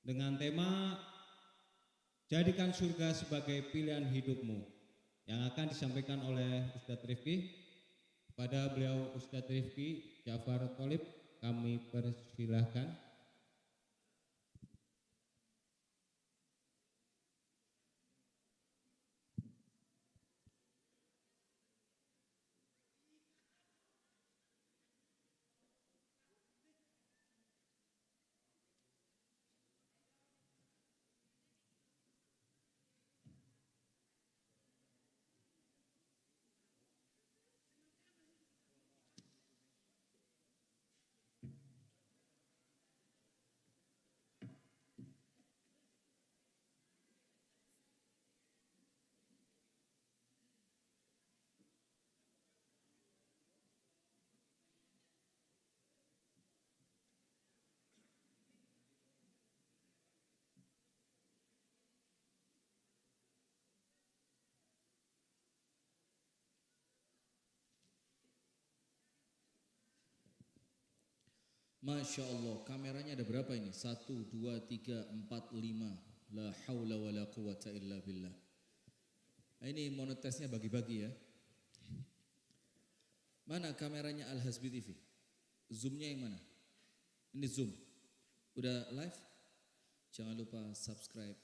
dengan tema Jadikan Surga sebagai Pilihan Hidupmu yang akan disampaikan oleh Ustadz Rifki. Kepada beliau Ustadz Rifki Ja'far Tholib kami persilahkan. Masya Allah, kameranya ada berapa ini? 1, 2, 3, 4, 5. La haula wa la quwata illa billah. Nah, ini monetesnya bagi-bagi ya. Mana kameranya Al-Hasbi TV? Zoomnya yang mana? Ini zoom. Udah live? Jangan lupa subscribe,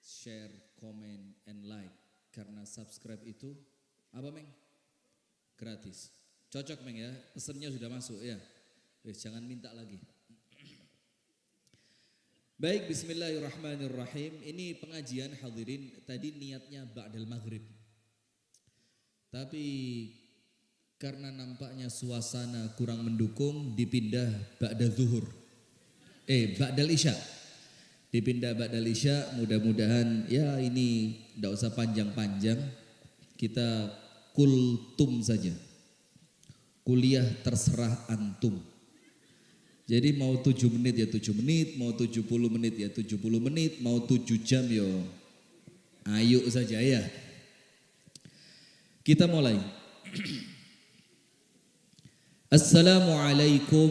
share, comment, and like. Karena subscribe itu apa, Meng? Gratis. Cocok, Meng ya, pesennya sudah masuk ya. Jangan minta lagi. Baik, bismillahirrahmanirrahim. Ini pengajian hadirin, tadi niatnya ba'dal maghrib. Tapi karena nampaknya suasana kurang mendukung, dipindah ba'dal zuhur. Ba'dal isya. Dipindah ba'dal isya, mudah-mudahan ya ini tidak usah panjang-panjang. Kita kultum saja. Kuliah terserah antum. Jadi mau 7 menit ya 7 menit, mau 70 menit ya 70 menit, mau 7 jam ya ayo saja ya. Kita mulai. Assalamualaikum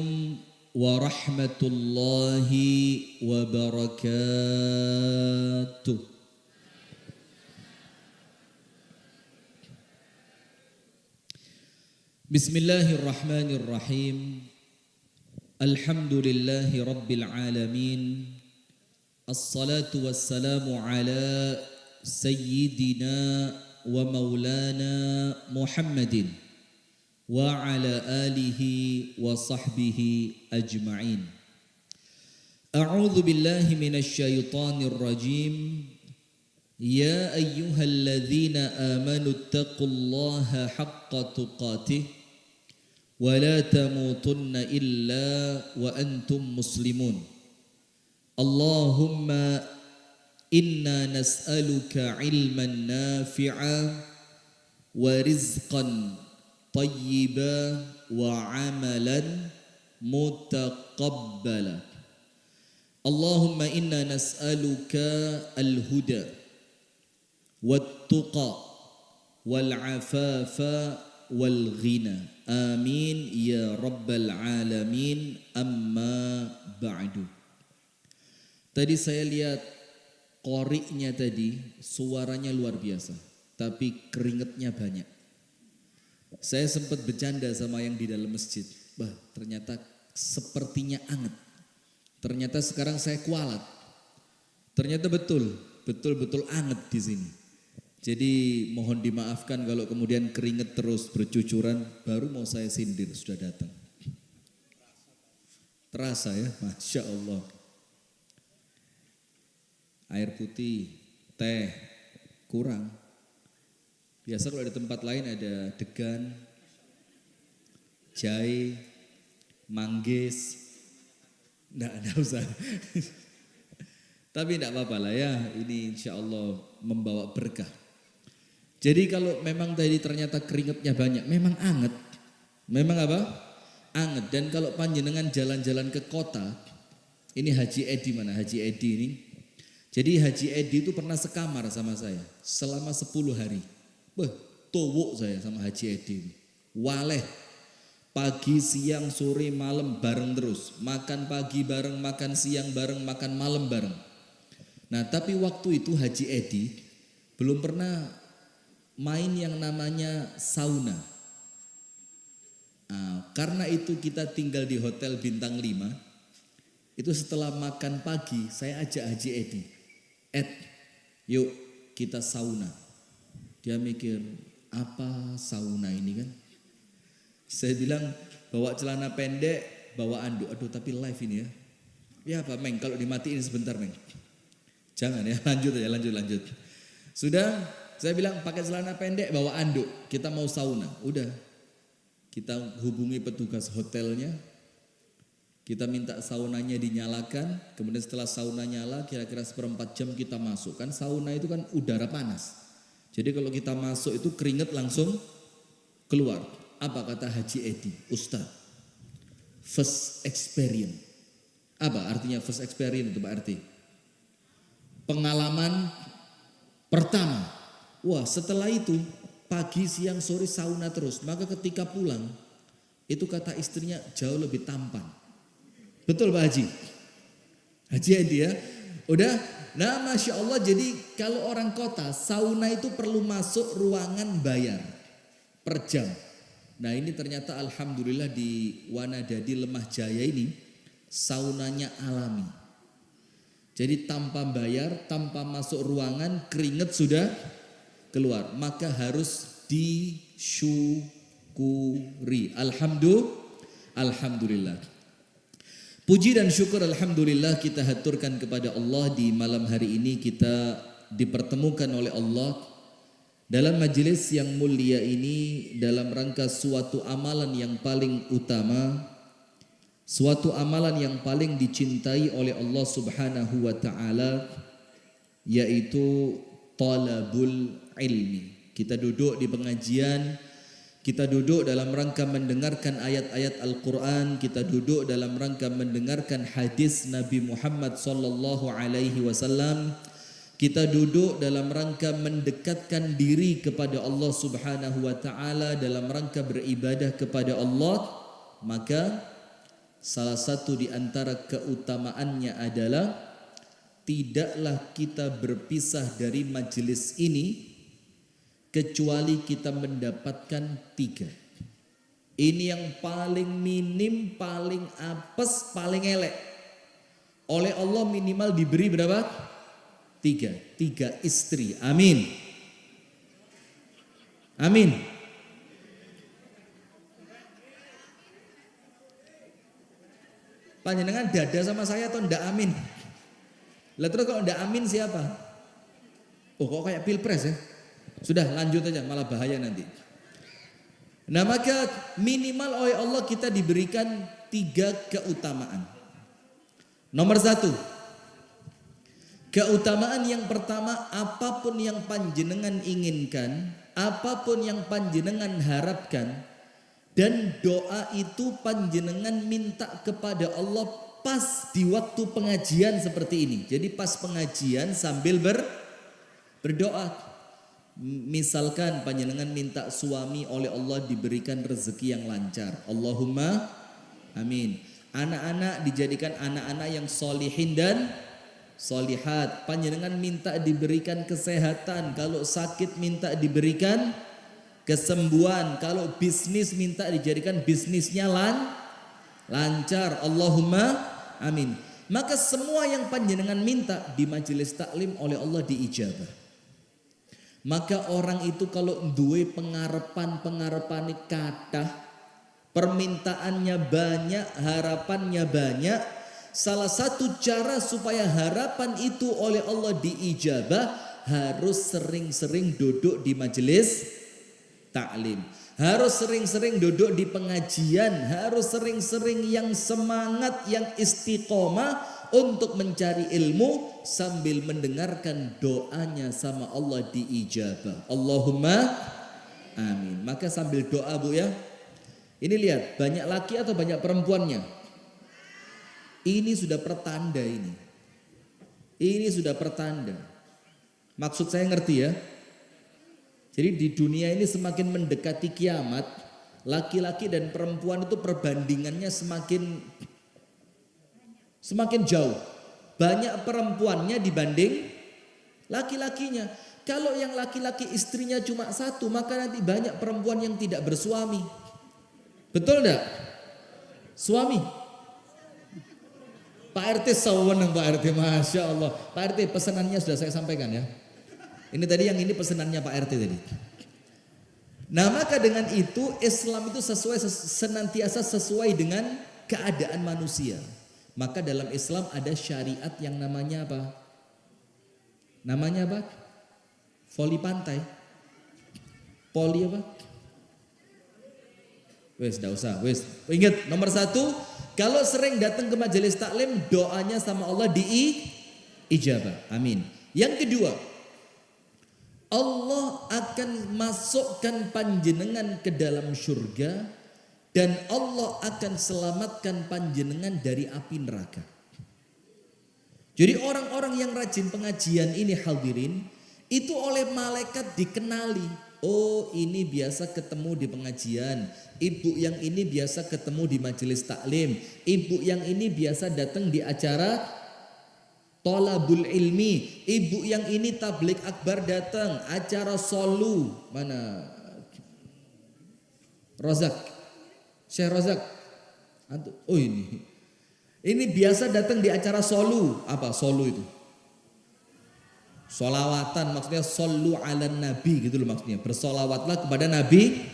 warahmatullahi wabarakatuh. Bismillahirrahmanirrahim. Alhamdulillahi rabbil alamin. Assalatu wassalamu ala sayyidina wa maulana Muhammadin wa ala alihi wa sahbihi ajma'in. A'udzu billahi minasy syaithanir rajim. Ya ayyuhalladzina amanu taqullaha haqqa tuqatih wa la tamutunna illa wa antum muslimun. Allahumma inna nas'aluka ilman nafi'a wa rizqan tayyiba wa amalan mutaqabbala. Allahumma inna nas'aluka al-huda wat-tuqa wal-afafa wal-ghina. Amin ya rabbal alamin. Amma ba'du. Tadi saya lihat qori'nya tadi suaranya luar biasa, tapi keringetnya banyak. Saya sempat bercanda sama yang di dalam masjid. Ternyata sepertinya anget. Ternyata sekarang saya kualat. Ternyata betul anget di sini. Jadi mohon dimaafkan kalau kemudian keringet terus bercucuran. Baru mau saya sindir sudah datang. Terasa ya, Masya Allah. Air putih, teh, kurang. Biasa kalau di tempat lain ada degan, jahe, manggis. Nggak usah. Tapi tidak apa-apa lah ya, ini insya Allah membawa berkah. Jadi kalau memang tadi ternyata keringetnya banyak, memang anget. Memang apa? Anget. Dan kalau panjenengan jalan-jalan ke kota, ini Haji Edi mana? Haji Edi ini. Jadi Haji Edi itu pernah sekamar sama saya selama 10 hari. Towok saya sama Haji Edi ini. Waleh. Pagi, siang, sore, malam bareng terus. Makan pagi bareng, makan siang bareng, makan malam bareng. Nah tapi waktu itu Haji Edi belum pernah main yang namanya sauna. Karena itu kita tinggal di hotel bintang 5. Itu setelah makan pagi saya ajak Haji Edi. Yuk kita sauna. Dia mikir apa sauna ini kan. Saya bilang bawa celana pendek, bawa anduk. Aduh tapi live ini ya. Ya apa Meng, kalau dimatiin sebentar Meng. Jangan ya, lanjut. Sudah, saya bilang pakai celana pendek, bawa anduk. Kita mau sauna. Udah, kita hubungi petugas hotelnya. Kita minta saunanya dinyalakan. Kemudian setelah sauna nyala, kira-kira 1/4 jam kita masuk. Kan sauna itu kan udara panas. Jadi kalau kita masuk itu keringat langsung keluar. Apa kata Haji Edi? Ustaz, first experience. Apa artinya first experience itu Pak Arti? Pengalaman pertama. Wah setelah itu pagi, siang, sore sauna terus. Maka ketika pulang itu kata istrinya jauh lebih tampan. Betul Pak Haji? Haji Edi ya. Udah, nah Masya Allah jadi kalau orang kota sauna itu perlu masuk ruangan bayar per jam. Nah ini ternyata alhamdulillah di Wanadadi Lemah Jaya ini saunanya alami. Jadi tanpa bayar, tanpa masuk ruangan keringat sudah keluar. Maka harus disyukuri. Alhamdulillah. Puji dan syukur alhamdulillah kita haturkan kepada Allah di malam hari ini kita dipertemukan oleh Allah dalam majelis yang mulia ini dalam rangka suatu amalan yang paling utama, suatu amalan yang paling dicintai oleh Allah Subhanahu wa taala yaitu talabul ilmi. Kita duduk di pengajian, kita duduk dalam rangka mendengarkan ayat-ayat Al-Qur'an, kita duduk dalam rangka mendengarkan hadis Nabi Muhammad sallallahu alaihi wasallam. Kita duduk dalam rangka mendekatkan diri kepada Allah Subhanahu wa taala dalam rangka beribadah kepada Allah. Maka salah satu di antara keutamaannya adalah tidaklah kita berpisah dari majelis ini kecuali kita mendapatkan 3. Ini yang paling minim, paling apes, paling elek. Oleh Allah minimal diberi berapa? 3 istri. Amin. Panjenengan dada sama saya atau ndak amin? Lah terus kalau ndak amin siapa? Oh kok kayak pilpres ya? Sudah lanjut aja malah bahaya nanti. Nah maka minimal oleh Allah kita diberikan 3 keutamaan. Nomor 1. Keutamaan yang pertama, apapun yang panjenengan inginkan, apapun yang panjenengan harapkan, dan doa itu panjenengan minta kepada Allah pas di waktu pengajian seperti ini. Jadi pas pengajian sambil berdoa. Misalkan panjenengan minta suami oleh Allah diberikan rezeki yang lancar. Allahumma amin. Anak-anak dijadikan anak-anak yang solihin dan solihat. Panjenengan minta diberikan kesehatan, kalau sakit minta diberikan kesembuhan, kalau bisnis minta dijadikan bisnisnya lancar. Allahumma amin. Maka semua yang panjenengan minta di majelis taklim oleh Allah diijabah. Maka orang itu kalau duwe pengarepan kathah, permintaannya banyak, harapannya banyak, salah satu cara supaya harapan itu oleh Allah diijabah harus sering-sering duduk di majelis taklim. Harus sering-sering duduk di pengajian, harus sering-sering yang semangat, yang istiqomah untuk mencari ilmu sambil mendengarkan doanya sama Allah diijabah. Allahumma amin. Maka sambil doa Bu ya. Ini lihat banyak laki atau banyak perempuannya. Ini sudah pertanda ini. Ini sudah pertanda. Maksud saya ngerti ya. Jadi di dunia ini semakin mendekati kiamat, Laki-laki dan perempuan itu perbandingannya semakin jauh. Banyak perempuannya dibanding laki-lakinya. Kalau yang laki-laki istrinya cuma satu, maka nanti banyak perempuan yang tidak bersuami. Betul enggak? Suami. Pak RT saweneng Pak RT, Masya Allah. Pak RT pesanannya sudah saya sampaikan ya. Ini tadi yang ini pesanannya Pak RT tadi. Nah maka dengan itu Islam itu senantiasa sesuai dengan keadaan manusia. Maka dalam Islam ada syariat yang namanya apa? Namanya apa? Voli pantai. Poli apa? Wes, tidak usah. Wes, ingat nomor 1, kalau sering datang ke majelis taklim, doanya sama Allah diijabah. Amin. Yang kedua, Allah akan masukkan panjenengan ke dalam surga dan Allah akan selamatkan panjenengan dari api neraka. Jadi orang-orang yang rajin pengajian ini hadirin, itu oleh malaikat dikenali. Oh ini biasa ketemu di pengajian, ibu yang ini biasa ketemu di majelis taklim, ibu yang ini biasa datang di acara tolabul ilmi, ibu yang ini tablik akbar datang, acara solu, mana Rozak, Syekh Rozak, oh ini biasa datang di acara solu, apa solu itu? Solawatan, maksudnya solu ala nabi gitu loh maksudnya, bersolawatlah kepada Nabi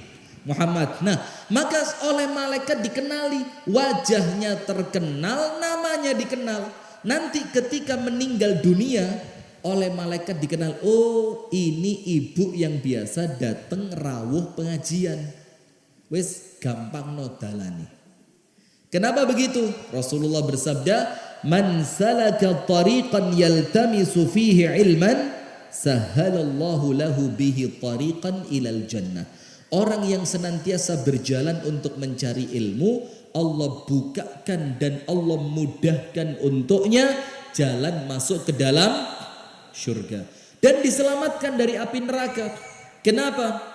Muhammad. Nah maka oleh malaikat dikenali, wajahnya terkenal, namanya dikenal. Nanti ketika meninggal dunia oleh malaikat dikenal, oh ini ibu yang biasa datang rawuh pengajian. Wes gampang nodalani. Kenapa begitu? Rasulullah bersabda, man salaka tariqan yaltamisu fihi ilman sahalallahu lahu bihi tariqan ilal jannah. Orang yang senantiasa berjalan untuk mencari ilmu, Allah bukakan dan Allah mudahkan untuknya jalan masuk ke dalam surga dan diselamatkan dari api neraka. Kenapa?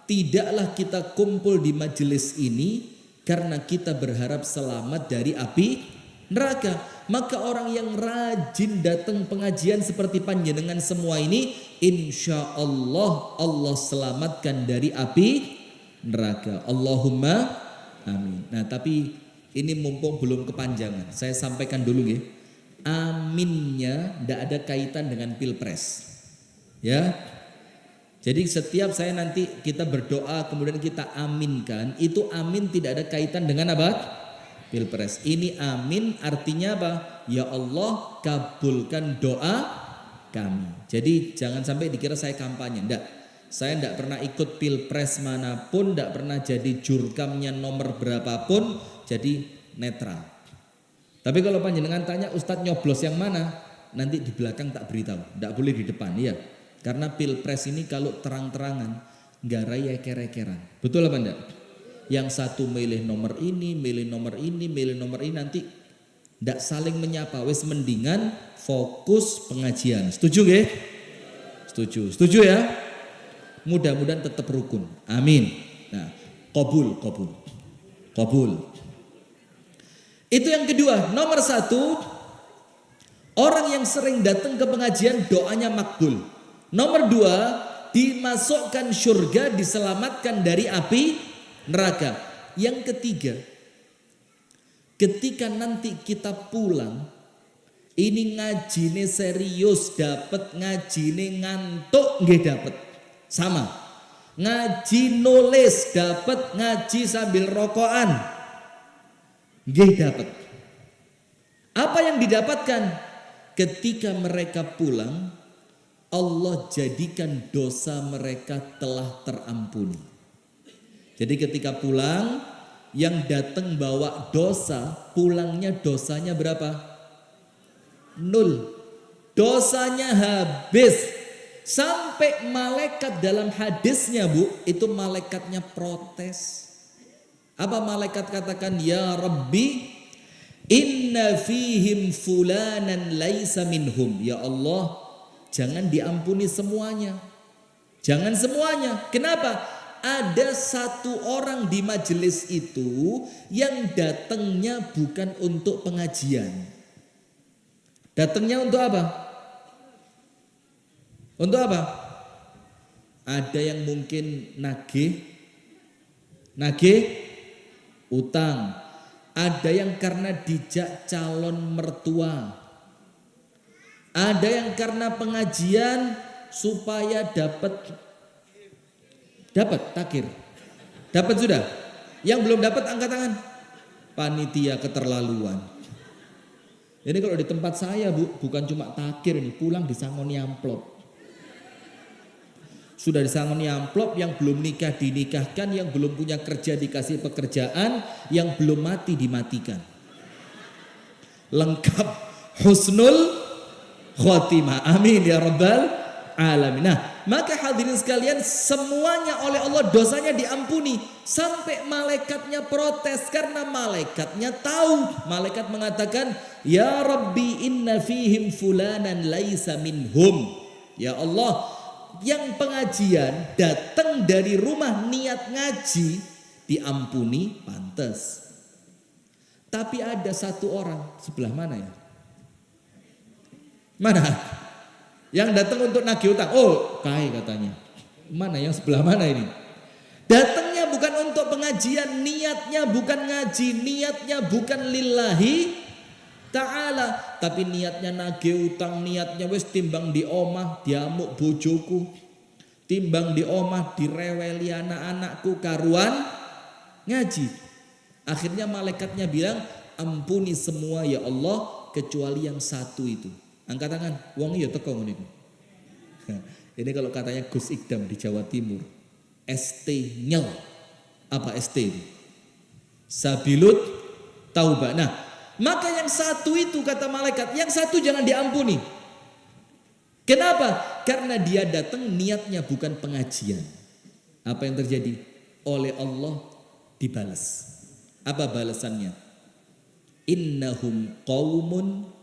Tidaklah kita kumpul di majelis ini karena kita berharap selamat dari api neraka. Maka orang yang rajin datang pengajian seperti panjenengan semua ini, insya Allah Allah selamatkan dari api neraka. Allahumma amin. Nah tapi ini mumpung belum kepanjangan, saya sampaikan dulu ya. Aminnya tidak ada kaitan dengan pilpres, ya. Jadi setiap saya nanti kita berdoa kemudian kita aminkan, itu amin tidak ada kaitan dengan apa? Pilpres. Ini amin artinya apa? Ya Allah kabulkan doa kami. Jadi jangan sampai dikira saya kampanye. Enggak. Saya enggak pernah ikut pilpres manapun, enggak pernah jadi jurkamnya nomor berapapun, jadi netral. Tapi kalau panjenengan tanya Ustadz nyoblos yang mana, nanti di belakang tak beritahu, enggak boleh di depan ya. Karena pilpres ini kalau terang-terangan enggak raya eker-ekeran. Betul apa enggak? Yang satu milih nomor ini, milih nomor ini, milih nomor ini, nanti ndak saling menyapa. Wes mendingan fokus pengajian. Setuju nggih? Setuju. Setuju ya? Mudah-mudahan tetap rukun. Amin. Nah, qabul. Itu yang kedua. Nomor 1, orang yang sering datang ke pengajian doanya makbul. Nomor 2, dimasukkan surga, diselamatkan dari api neraka. Yang ketiga, ketika nanti kita pulang, ini ngajine serius, dapat ngajine ngantuk nggih dapat. Sama. Ngaji nulis dapat, ngaji sambil rokokan nggih dapat. Apa yang didapatkan? Ketika mereka pulang, Allah jadikan dosa mereka telah terampuni. Jadi ketika pulang, yang datang bawa dosa, pulangnya dosanya berapa? 0. Dosanya habis. Sampai malaikat dalam hadisnya Bu, itu malaikatnya protes. Apa malaikat katakan? Ya Rabbi, inna fihim fulanan laisa minhum. Ya Allah, jangan diampuni semuanya. Jangan semuanya. Kenapa? ada satu orang di majelis itu yang datangnya bukan untuk pengajian. Datangnya untuk apa? Untuk apa? Ada yang mungkin nagih utang. Ada yang karena dijak calon mertua. Ada yang karena pengajian supaya dapat takir. Dapat sudah? Yang belum dapat angkat tangan. Panitia keterlaluan. Ini kalau di tempat saya Bu, bukan cuma takir nih, pulang disangoni amplop. Sudah disangoni amplop, yang belum nikah dinikahkan, yang belum punya kerja dikasih pekerjaan, yang belum mati dimatikan. Lengkap husnul khotimah. Amin ya rabbal alamin. Nah, maka hadirin sekalian, semuanya oleh Allah dosanya diampuni. Sampai malaikatnya protes karena malaikatnya tahu. Malaikat mengatakan, ya Rabbi inna fihim fulanan laisa minhum. Ya Allah, yang pengajian datang dari rumah niat ngaji diampuni, pantas. Tapi ada satu orang, sebelah mana ya? Mana? Yang datang untuk nagih utang. Oh, kai katanya. Mana yang sebelah mana ini? Datangnya bukan untuk pengajian, niatnya bukan ngaji, niatnya bukan lillahi ta'ala, tapi niatnya nagih utang, niatnya wis timbang di omah diamuk bojoku, timbang di omah direweli anak-anakku, karuan ngaji. Akhirnya malaikatnya bilang, ampuni semua ya Allah kecuali yang satu itu. Angkat tangan, wong iya teko ngene iku. Ini kalau katanya Gus Ikdam di Jawa Timur, ST nyel. Apa ST itu? Sabilut taubah. Nah, maka yang satu itu kata malaikat, yang satu jangan diampuni. Kenapa? Karena dia datang niatnya bukan pengajian. Apa yang terjadi? Oleh Allah dibalas. Apa balasannya? Innahum qaumun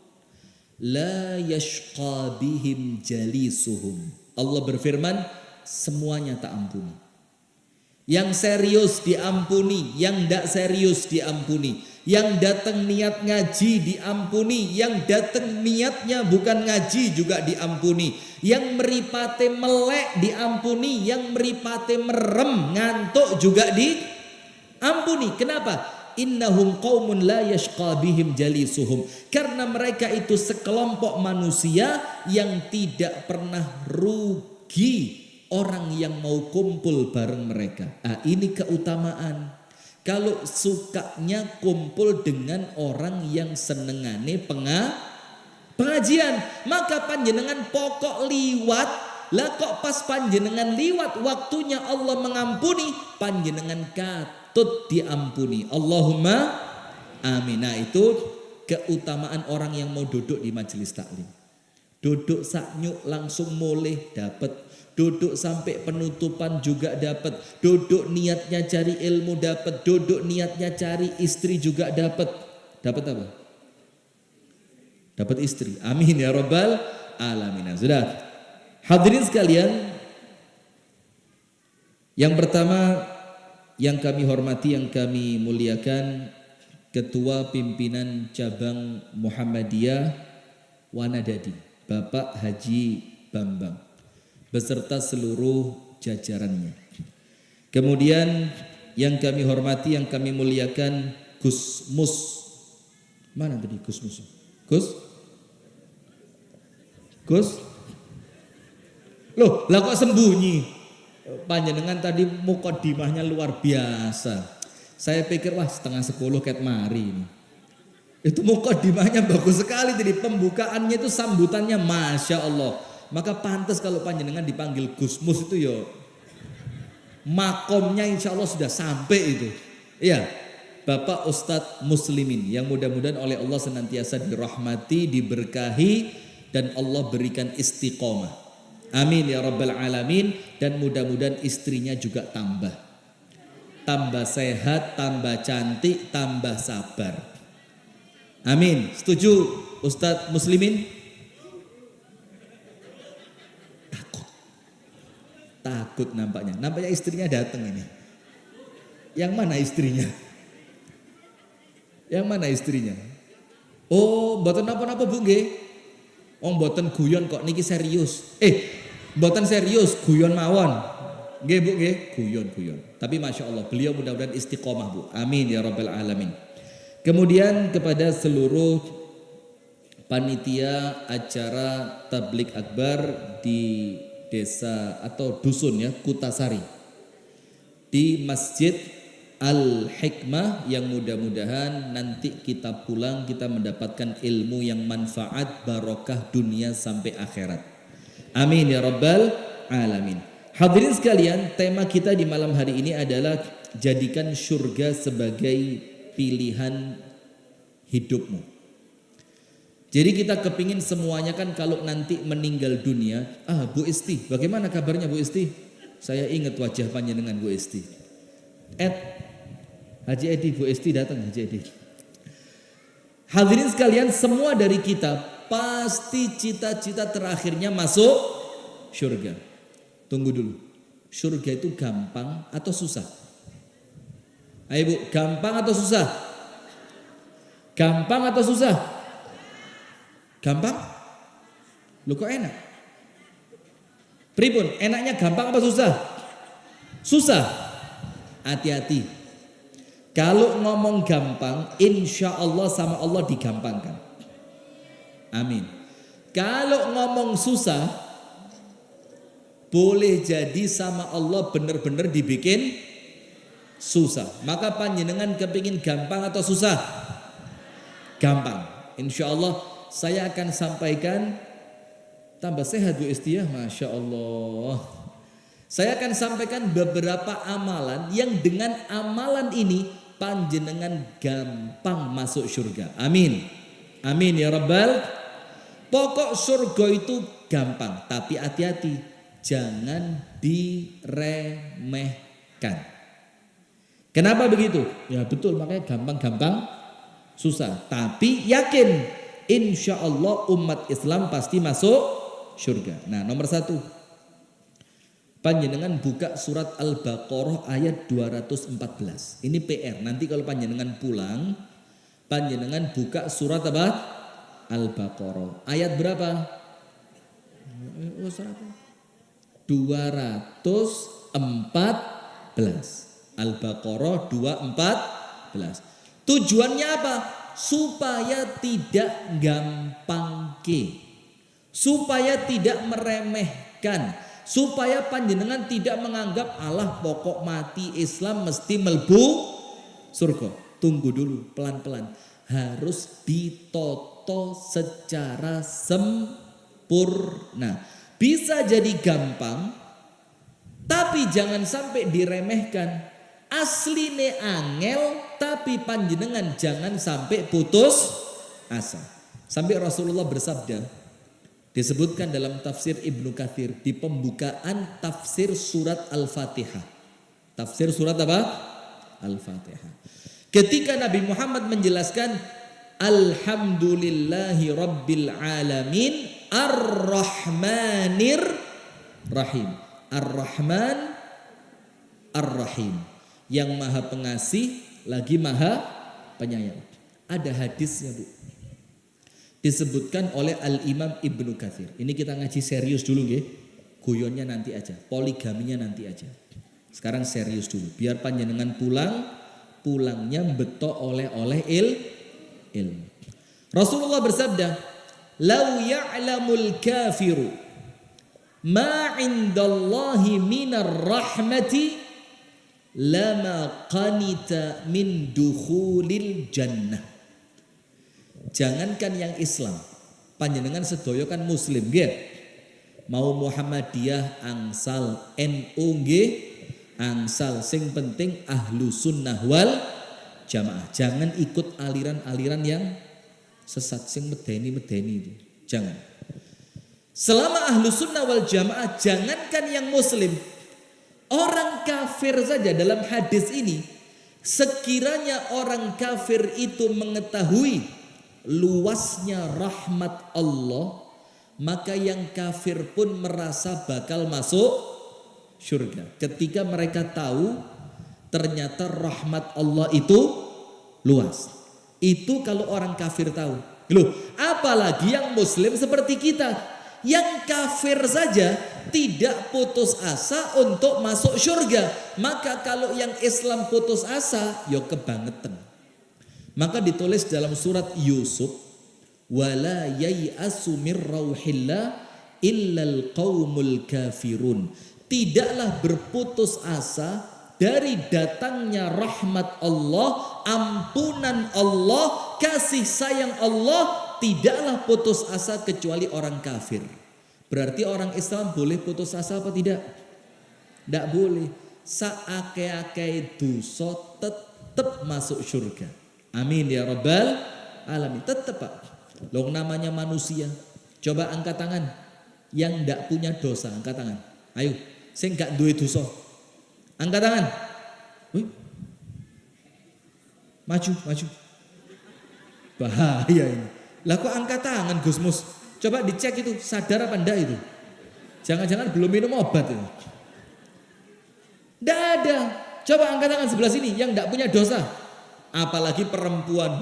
la yashqa bihim jalisuhum. Allah berfirman, semuanya tak ampuni. Yang serius diampuni, yang tidak serius diampuni. Yang datang niat ngaji diampuni, yang datang niatnya bukan ngaji juga diampuni. Yang meripate melek diampuni, yang meripate merem ngantuk juga diampuni. Kenapa? Innahum qaumun la yashqa bihim jalisuhum. Karena mereka itu sekelompok manusia yang tidak pernah rugi orang yang mau kumpul bareng mereka. Ini keutamaan. Kalau sukanya kumpul dengan orang yang senengane pengajian, maka panjenengan pokok liwat. Lah kok pas panjenengan liwat waktunya Allah mengampuni, panjenengan katut diampuni. Allahumma amin. Nah, itu keutamaan orang yang mau duduk di majelis taklim. Duduk saknyuk langsung mulih dapat. Duduk sampai penutupan juga dapat. Duduk niatnya cari ilmu dapat. Duduk niatnya cari istri juga dapat. Dapat apa? Dapat istri. Amin ya rabbal alamin. Sudah. Hadirin sekalian, yang pertama yang kami hormati, yang kami muliakan, Ketua Pimpinan Cabang Muhammadiyah Wanadadi, Bapak Haji Bambang, beserta seluruh jajarannya. Kemudian yang kami hormati, yang kami muliakan, Gus Mus. Mana tadi Gus Mus? Gus? Loh, lah kok sembunyi? Panjenengan tadi mukodimahnya luar biasa. Saya pikir wah 9:30 ket mari ini. Itu mukodimahnya bagus sekali tadi, pembukaannya itu sambutannya Masya Allah. Maka pantas kalau panjenengan dipanggil Gus Mus itu ya makomnya insya Allah sudah sampai itu. Iya, Bapak Ustadz Muslimin yang mudah-mudahan oleh Allah senantiasa dirahmati, diberkahi, dan Allah berikan istiqomah. Amin ya rabbal alamin. Dan mudah-mudahan istrinya juga tambah sehat, tambah cantik, tambah sabar. Amin. Setuju Ustadz Muslimin? Takut nampaknya. Nampaknya istrinya datang ini. Yang mana istrinya? Yang mana istrinya? Oh, mboten napa-napa Bu nggih. Oh, mboten guyon kok niki serius. Mboten serius, guyon mawon. Nggih Bu nggih, guyon. Tapi Masya Allah, beliau mudah-mudahan istiqomah Bu. Amin ya rabbal alamin. Kemudian kepada seluruh panitia acara tablik akbar di desa atau dusun ya, Kutasari. Di Masjid Al-Hikmah yang mudah-mudahan nanti kita pulang kita mendapatkan ilmu yang manfaat barokah dunia sampai akhirat. Amin ya rabbal alamin. Hadirin sekalian, tema kita di malam hari ini adalah jadikan surga sebagai pilihan hidupmu. Jadi kita kepingin semuanya kan kalau nanti meninggal dunia, Bu Isti, bagaimana kabarnya Bu Isti? Saya ingat wajah panjenengan Bu Isti. Haji Edi, Bu Isti datang Haji Edi. Hadirin sekalian, semua dari kita pasti cita-cita terakhirnya masuk surga. Tunggu dulu, surga itu gampang atau susah? Ayo Bu, gampang atau susah? Gampang atau susah? Gampang? Lu kok enak? Pripun, enaknya gampang apa susah? Susah. Hati-hati. Kalau ngomong gampang, insya Allah sama Allah digampangkan. Amin. Kalau ngomong susah, boleh jadi sama Allah benar-benar dibikin susah. Maka panjenengan kepingin gampang atau susah? Gampang. Insya Allah saya akan sampaikan, tambah sehat Bu Isti ya, Masya Allah. Saya akan sampaikan beberapa amalan yang dengan amalan ini panjenengan gampang masuk surga. Amin. Amin ya rabbal. Pokok surga itu gampang, tapi hati-hati, jangan diremehkan. Kenapa begitu? Ya betul, makanya gampang-gampang susah. Tapi yakin, insya Allah umat Islam pasti masuk surga. Nah, nomor 1, panjenengan buka surat Al-Baqarah ayat 214. Ini PR. Nanti kalau panjenengan pulang, panjenengan buka surat apa? Al-Baqarah. Ayat berapa? 214. Al-Baqarah 214. Tujuannya apa? Supaya tidak gampangke, supaya tidak meremehkan, supaya panjenengan tidak menganggap Allah pokok mati Islam mesti melbu surga. Tunggu dulu, pelan-pelan, harus ditoto secara sempurna. Bisa jadi gampang, tapi jangan sampai diremehkan. Asline angel, tapi panjenengan jangan sampai putus asa. Sampai Rasulullah bersabda, disebutkan dalam tafsir Ibnu Katsir di pembukaan tafsir surat Al-Fatihah. Tafsir surat apa? Al-Fatihah. Ketika Nabi Muhammad menjelaskan Alhamdulillahi Rabbil Alamin Ar-Rahmanir Rahim. Ar-Rahman Ar-Rahim. Yang maha pengasih lagi maha penyayang. Ada hadisnya Bu, disebutkan oleh Al-Imam Ibnu Katsir. Ini kita ngaji serius dulu nggih. Guyonnya nanti aja, poligaminya nanti aja. Sekarang serius dulu. Biar panjenengan pulangnya betok oleh ilmu. Rasulullah bersabda, "Lau ya'lamul kafiru ma 'indallahi minar rahmati lama qanita min dukhulil jannah." Jangankan yang Islam, panjenengan sedaya kan muslim nggih. Mau Muhammadiyah angsal, NU nggih angsal, sing penting ahlu sunnah wal jamaah. Jangan ikut aliran-aliran yang sesat sing medeni itu. Jangan. Selama ahlu sunnah wal jamaah, jangankan yang muslim, orang kafir saja dalam hadis ini, sekiranya orang kafir itu mengetahui luasnya rahmat Allah, maka yang kafir pun merasa bakal masuk surga. Ketika mereka tahu ternyata rahmat Allah itu luas. Itu kalau orang kafir tahu. Loh, apalagi yang muslim seperti kita. Yang kafir saja tidak putus asa untuk masuk surga. Maka kalau yang Islam putus asa, ya kebangetan. Maka ditulis dalam surat Yusuf, wala yai'asu mir rauhillah illal qaumul kafirun. Tidaklah berputus asa dari datangnya rahmat Allah, ampunan Allah, kasih sayang Allah, tidaklah putus asa kecuali orang kafir. Berarti orang Islam boleh putus asa apa tidak? Tidak boleh. Saake-ake dosa tetap masuk surga. Amin ya rabbal alamin. Tetap Pak. Loh namanya manusia. Coba angkat tangan. Yang tidak punya dosa, angkat tangan. Ayo, saya nggak duwe dosa. Angkat tangan. Wih. Maju. Bahaya ini. Lah kok angkat tangan Gusmus? Coba dicek itu, sadar apa enggak itu? Jangan-jangan belum minum obat itu. Enggak ada. Coba angkat tangan sebelah sini yang enggak punya dosa. Apalagi perempuan.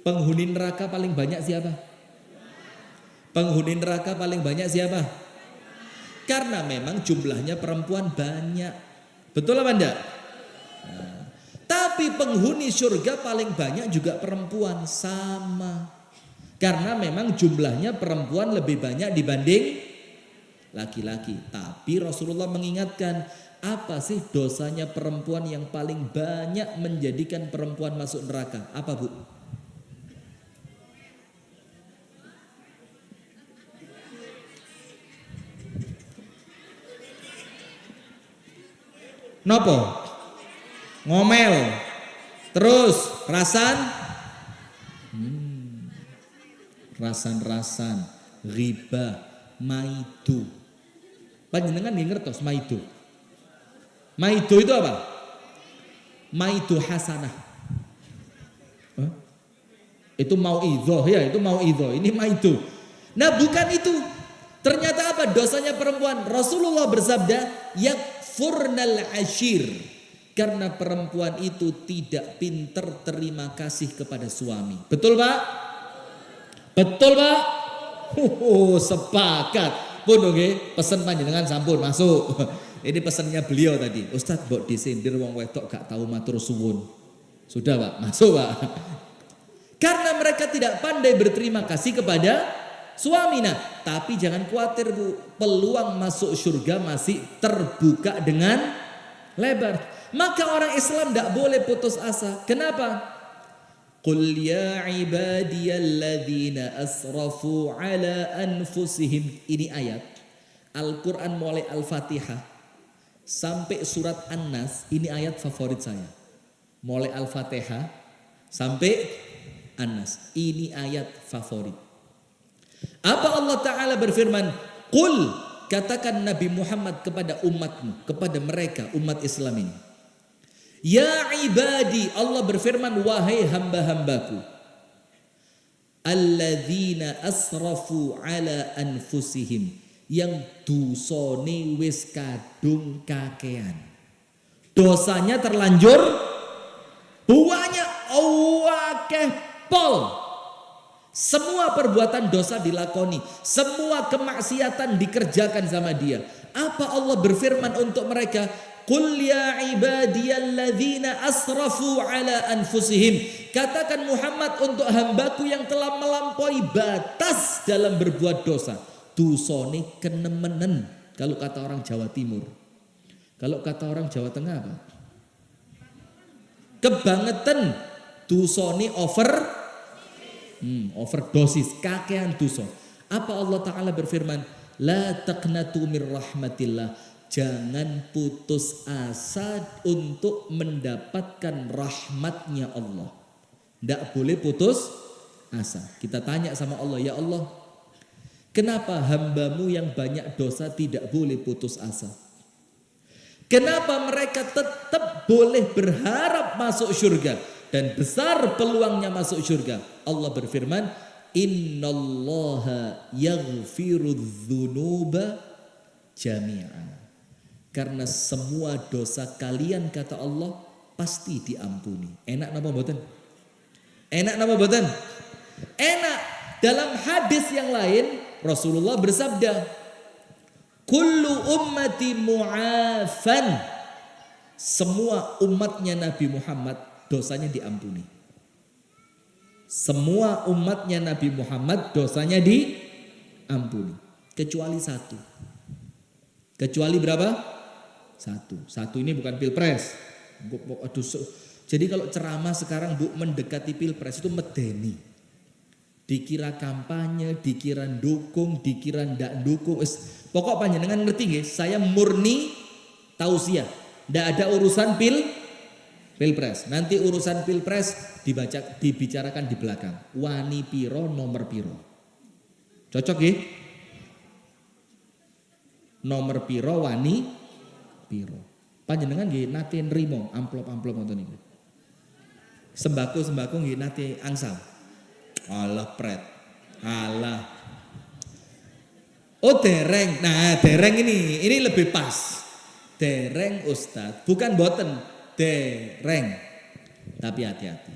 Penghuni neraka paling banyak siapa? Penghuni neraka paling banyak siapa? Karena memang jumlahnya perempuan banyak. Betul apa enggak? Nah, tapi penghuni surga paling banyak juga perempuan, sama. Karena memang jumlahnya perempuan lebih banyak dibanding laki-laki. Tapi Rasulullah mengingatkan, apa sih dosanya perempuan yang paling banyak menjadikan perempuan masuk neraka? Apa Bu? Nopo? Ngomel. Terus rasan, riba, maidu. Panjenengan nggih ngertos maidu? Maidu itu apa? Maidu hasanah. Hah? Itu mauidhah ya, itu mauidhah. Ini maidu. Nah, bukan itu. Ternyata apa dosanya perempuan? Rasulullah bersabda, yakfurnal ashir. Karena perempuan itu tidak pinter terima kasih kepada suami. Betul Pak? Betul Pak? Sepakat. Pun oke, pesan panjenengan sampun masuk. Ini pesannya beliau tadi. Ustadz mbok disindir wong wedok gak tahu matur suwun. Sudah Pak, masuk Pak. Karena mereka tidak pandai berterima kasih kepada suami. Nah, tapi jangan khawatir Bu, peluang masuk surga masih terbuka dengan lebar. Maka orang Islam tidak boleh putus asa. Kenapa? Qul ya ibadiyalladzina asrafu ala anfusihim. Ini ayat Al-Quran mulai Al-Fatihah sampai surat An-Nas. Ini ayat favorit saya. Mulai Al-Fatihah sampai An-Nas. Ini ayat favorit. Apa Allah Ta'ala berfirman? Qul, katakan Nabi Muhammad kepada umatmu, kepada mereka umat Islam ini. Ya ibadi, Allah berfirman, wahai hamba-hambaku, alladzina asrafu ala anfusihim, yang dosane wis kadung kakean. Dosanya terlanjur banyak, akeh pol. Semua perbuatan dosa dilakoni, semua kemaksiatan dikerjakan sama dia. Apa Allah berfirman untuk mereka? Qul ya ibadiyalladzina asrafu ala anfusihim. Katakan Muhammad untuk hambaku yang telah melampaui batas dalam berbuat dosa. Dosane kenemenen kalau kata orang Jawa Timur. Kalau kata orang Jawa Tengah apa? Kebangetan. Dosane overdosis, kakean dosa. Apa Allah Ta'ala berfirman? La taqnatu mir rahmatillah. Jangan putus asa untuk mendapatkan rahmatnya Allah. Tidak boleh putus asa. Kita tanya sama Allah, ya Allah, kenapa hambamu yang banyak dosa tidak boleh putus asa? Kenapa mereka tetap boleh berharap masuk surga dan besar peluangnya masuk surga? Allah berfirman, innallaha yaghfirudz dzunuba jami'an. Karena semua dosa kalian kata Allah pasti diampuni. Enak napa mboten? Enak napa mboten? Enak. Dalam hadis yang lain Rasulullah bersabda, kullu ummati mu'afan. Semua umatnya Nabi Muhammad dosanya diampuni. Semua umatnya Nabi Muhammad dosanya diampuni. Kecuali satu. Kecuali berapa? Satu. Satu ini bukan pilpres. Aduh, jadi kalau ceramah sekarang Bu mendekati pilpres itu medeni. Dikira kampanye, dikira dukung, dikira ndak dukung. Pokok panjenengan ngerti nggih, saya murni tausiah. Ndak ada urusan pilpres. Nanti urusan pilpres dibicarakan di belakang. Wani piro nomor piro. Cocok nggih? Nomor piro wani piro. Panjenengan nggih nate nrimo amplop-amplop ngoten niku. Sembako nggih nate angsal. Alah pret. Alah. Oh dereng. Nah, dereng ini lebih pas. Dereng Ustadz, bukan boten, dereng. Tapi hati-hati.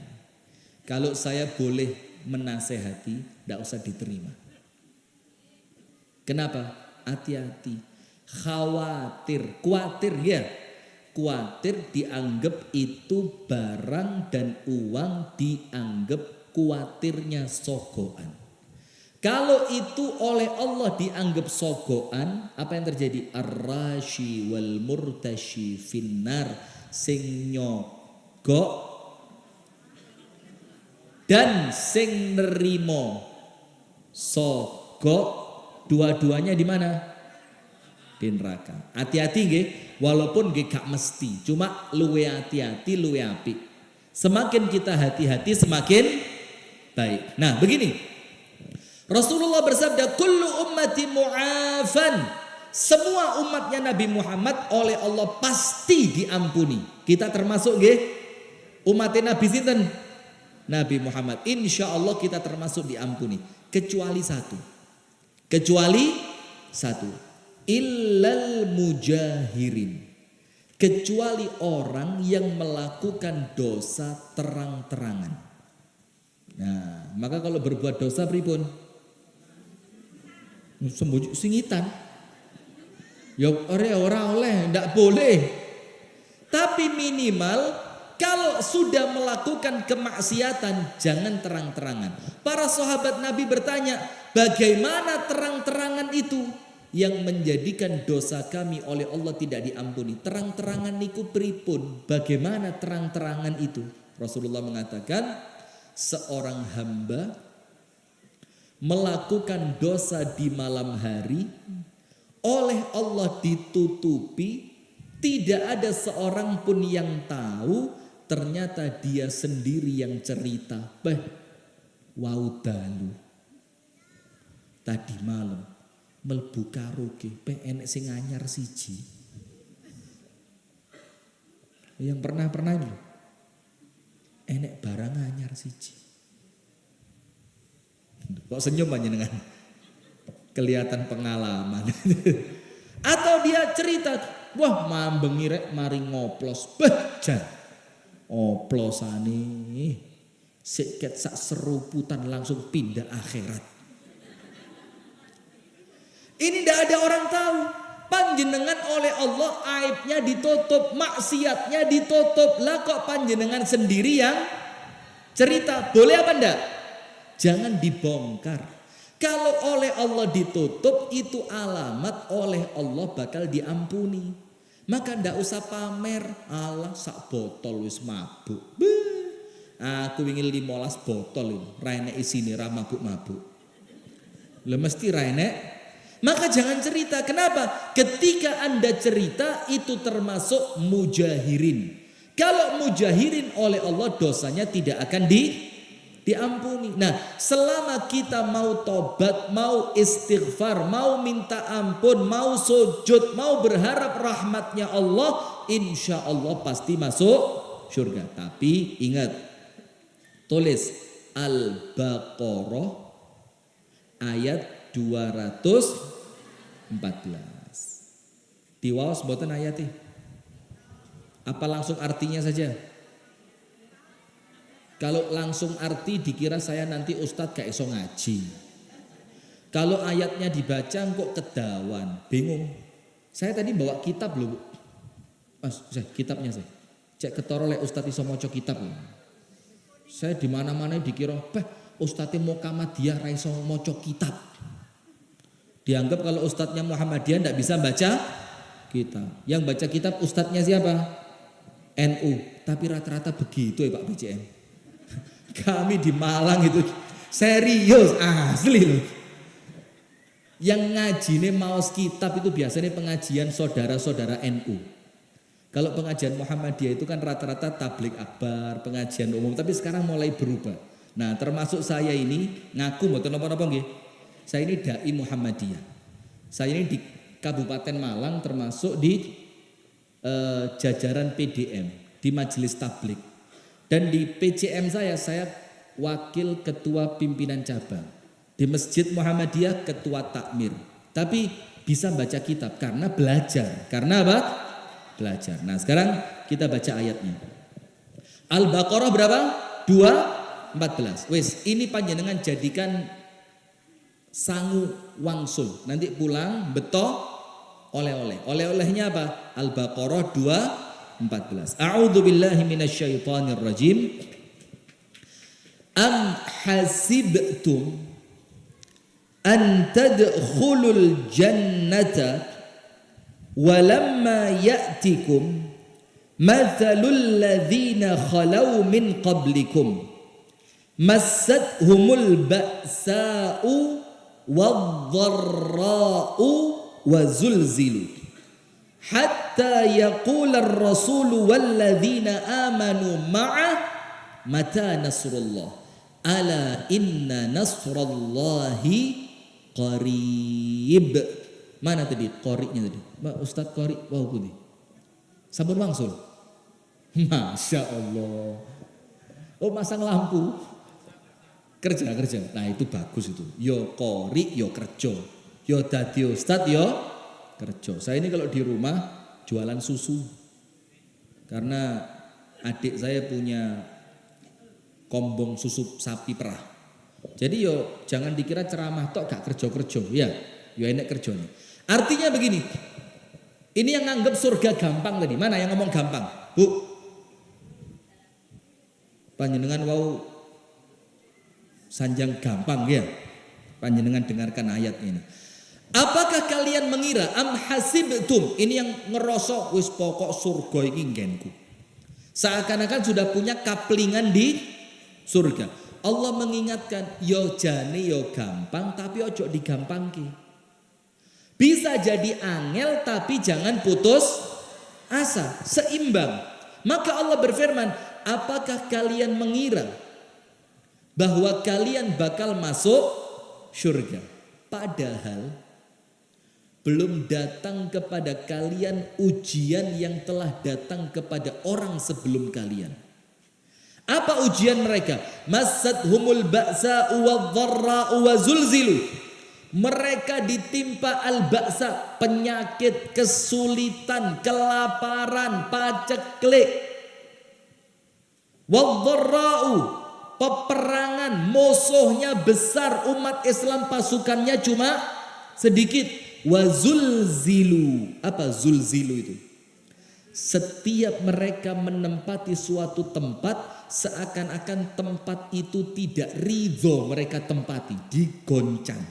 Kalau saya boleh menasehati, tidak usah diterima. Kenapa? Hati-hati. Khawatir ya. Khawatir dianggap itu barang dan uang dianggap khawatirnya sogoan. Kalau itu oleh Allah dianggap sogoan, apa yang terjadi? Ar-rashi wal murtashi finnar, sing nyogok dan sing nerimo sogok, dua-duanya di mana? Di neraka. Hati-hati nggih, walaupun nggih gak mesti, cuma luwe hati-hati luwe apik. Semakin kita hati-hati semakin baik. Nah, begini. Rasulullah bersabda, kullu ummati mu'afan. Semua umatnya Nabi Muhammad oleh Allah pasti diampuni. Kita termasuk nggih umatnya Nabi sinten? Nabi Muhammad. Insya Allah kita termasuk diampuni. Kecuali satu. Illal mujahirin. Kecuali orang yang melakukan dosa terang-terangan. Nah, maka kalau berbuat dosa pripun? Sembunyi singitan. Ya ora oleh, ndak boleh. Tapi minimal kalau sudah melakukan kemaksiatan jangan terang-terangan. Para sahabat Nabi bertanya, bagaimana terang-terangan itu yang menjadikan dosa kami oleh Allah tidak diampuni? Terang-terangan niku pripun? Bagaimana terang-terangan itu? Rasulullah mengatakan, seorang hamba melakukan dosa di malam hari, oleh Allah ditutupi, tidak ada seorang pun yang tahu, ternyata dia sendiri yang cerita. Wau dalu tadi malam melbu karaoke, enek sing anyar siji. Yang pernah ini enek barang anyar siji. Kok senyum panjenengan? Kelihatan pengalaman. Atau dia cerita, wah mambengi rek mari ngoplos. Jan. Oplosane siket sak seruputan langsung pindah akhirat. Ini tidak ada orang tahu. Panjenengan oleh Allah aibnya ditutup, maksiatnya ditutup. Lah kok panjenengan sendiri yang cerita? Boleh apa enggak? Jangan dibongkar. Kalau oleh Allah ditutup, itu alamat oleh Allah bakal diampuni. Maka ndak usah pamer. Allah sak botol wis mabuk. Aku ingin 15 botol ini. Raine isini ra mabuk-mabuk. Lah mesti raine. Maka jangan cerita. Kenapa? Ketika Anda cerita itu termasuk mujahirin. Kalau mujahirin oleh Allah dosanya tidak akan diampuni. Nah, selama kita mau tobat, mau istighfar, mau minta ampun, mau sujud, mau berharap rahmatnya Allah, insya Allah pasti masuk surga. Tapi ingat, tulis Al-Baqarah ayat 214. Diwaos mboten ayati. Apa langsung artinya saja? Kalau langsung arti dikira saya nanti ustadz gak iso ngaji. Kalau ayatnya dibaca kok kedawan, bingung. Saya tadi bawa kitab loh. Mas, kitabnya saya. Cek ketoro lek ustadz iso maca kitab. Saya di mana-mana dikira, ustadznya Muhammadiyah ra iso maca kitab. Dianggap kalau ustadznya Muhammadiyah ndak bisa baca kitab. Yang baca kitab ustadznya siapa? NU. Tapi rata-rata begitu ya Pak BCM. Kami di Malang itu serius asli loh. Yang ngajine maos kitab itu biasanya pengajian saudara-saudara NU. Kalau pengajian Muhammadiyah itu kan rata-rata tablik akbar, pengajian umum, tapi sekarang mulai berubah. Nah, termasuk saya ini ngaku mboten napa-napa nggih. Saya ini dai Muhammadiyah. Saya ini di Kabupaten Malang termasuk di jajaran PDM, di Majelis Tablik. Dan di PCM saya wakil ketua pimpinan cabang. Di Masjid Muhammadiyah ketua takmir. Tapi bisa baca kitab karena belajar. Karena apa? Belajar. Nah sekarang kita baca ayatnya. Al-Baqarah berapa? 2:14. Wes, ini panjenengan jadikan sangu wangsul. Nanti pulang beto oleh-oleh. Oleh-olehnya apa? Al-Baqarah 2:14. A'udzu billahi minasyaitonir rajim. Am hasibtum an tadkhulul jannata walamma ya'tikum mathalul ladzina khalau min qablikum massathumul ba'sa'u wadh-dharra'u wa zulzilu hatta yaqula ar-rasulu walladzina amanu ma'ah mata nasrullah ala inna nasrallahi qarib. Mana tadi qori'nya tadi? Mbak Ustadz qori wau putih. Sampun wangsul. Masya Allah. Oh masang lampu. Kerja. Nah itu bagus itu. Yo qori yo kerja. Yo dadi ustadz yo kerja. Saya ini kalau di rumah jualan susu. Karena adik saya punya kombong susu sapi perah. Jadi yo jangan dikira ceramah tok gak kerja-kerja. Ya, yo enek kerjanya. Artinya begini. Ini yang nganggap surga gampang tadi. Mana yang ngomong gampang? Bu. Panjenengan wau sanjang gampang ya. Panjenengan dengarkan ayat ini. Apakah kalian mengira am hasibtum, ini yang ngerosok wis pokok surga iki nggenku. Seakan-akan sudah punya kaplingan di surga. Allah mengingatkan, yo jane yo gampang tapi ojo digampangke. Bisa jadi angel tapi jangan putus asa, seimbang. Maka Allah berfirman, apakah kalian mengira bahwa kalian bakal masuk surga? Padahal belum datang kepada kalian ujian yang telah datang kepada orang sebelum kalian. Apa ujian mereka? Massathumul ba'sa'u wadh-dharra'u wa zulzilu. Mereka ditimpa al-ba'sa, penyakit, kesulitan, kelaparan, paceklik. Wadh-dharra'u, peperangan, musuhnya besar, umat Islam pasukannya cuma sedikit. Wa zulzilu. Apa zulzilu itu? Setiap mereka menempati suatu tempat, seakan-akan tempat itu tidak ridho mereka tempati, digoncang.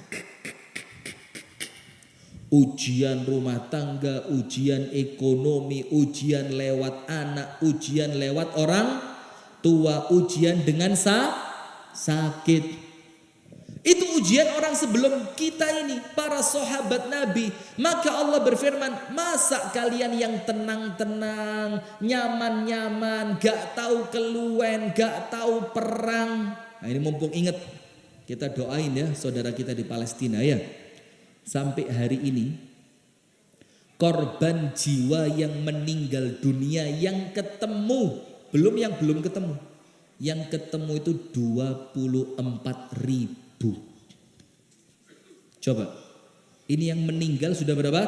Ujian rumah tangga, ujian ekonomi, ujian lewat anak, ujian lewat orang tua, ujian dengan sakit. Itu ujian orang sebelum kita ini, para sahabat Nabi. Maka Allah berfirman, masa kalian yang tenang-tenang, nyaman-nyaman, gak tahu keluwen, gak tahu perang. Nah ini mumpung ingat, kita doain ya saudara kita di Palestina ya. Sampai hari ini, korban jiwa yang meninggal dunia yang ketemu, belum ketemu. Yang ketemu itu 24.000. Coba, ini yang meninggal sudah berapa?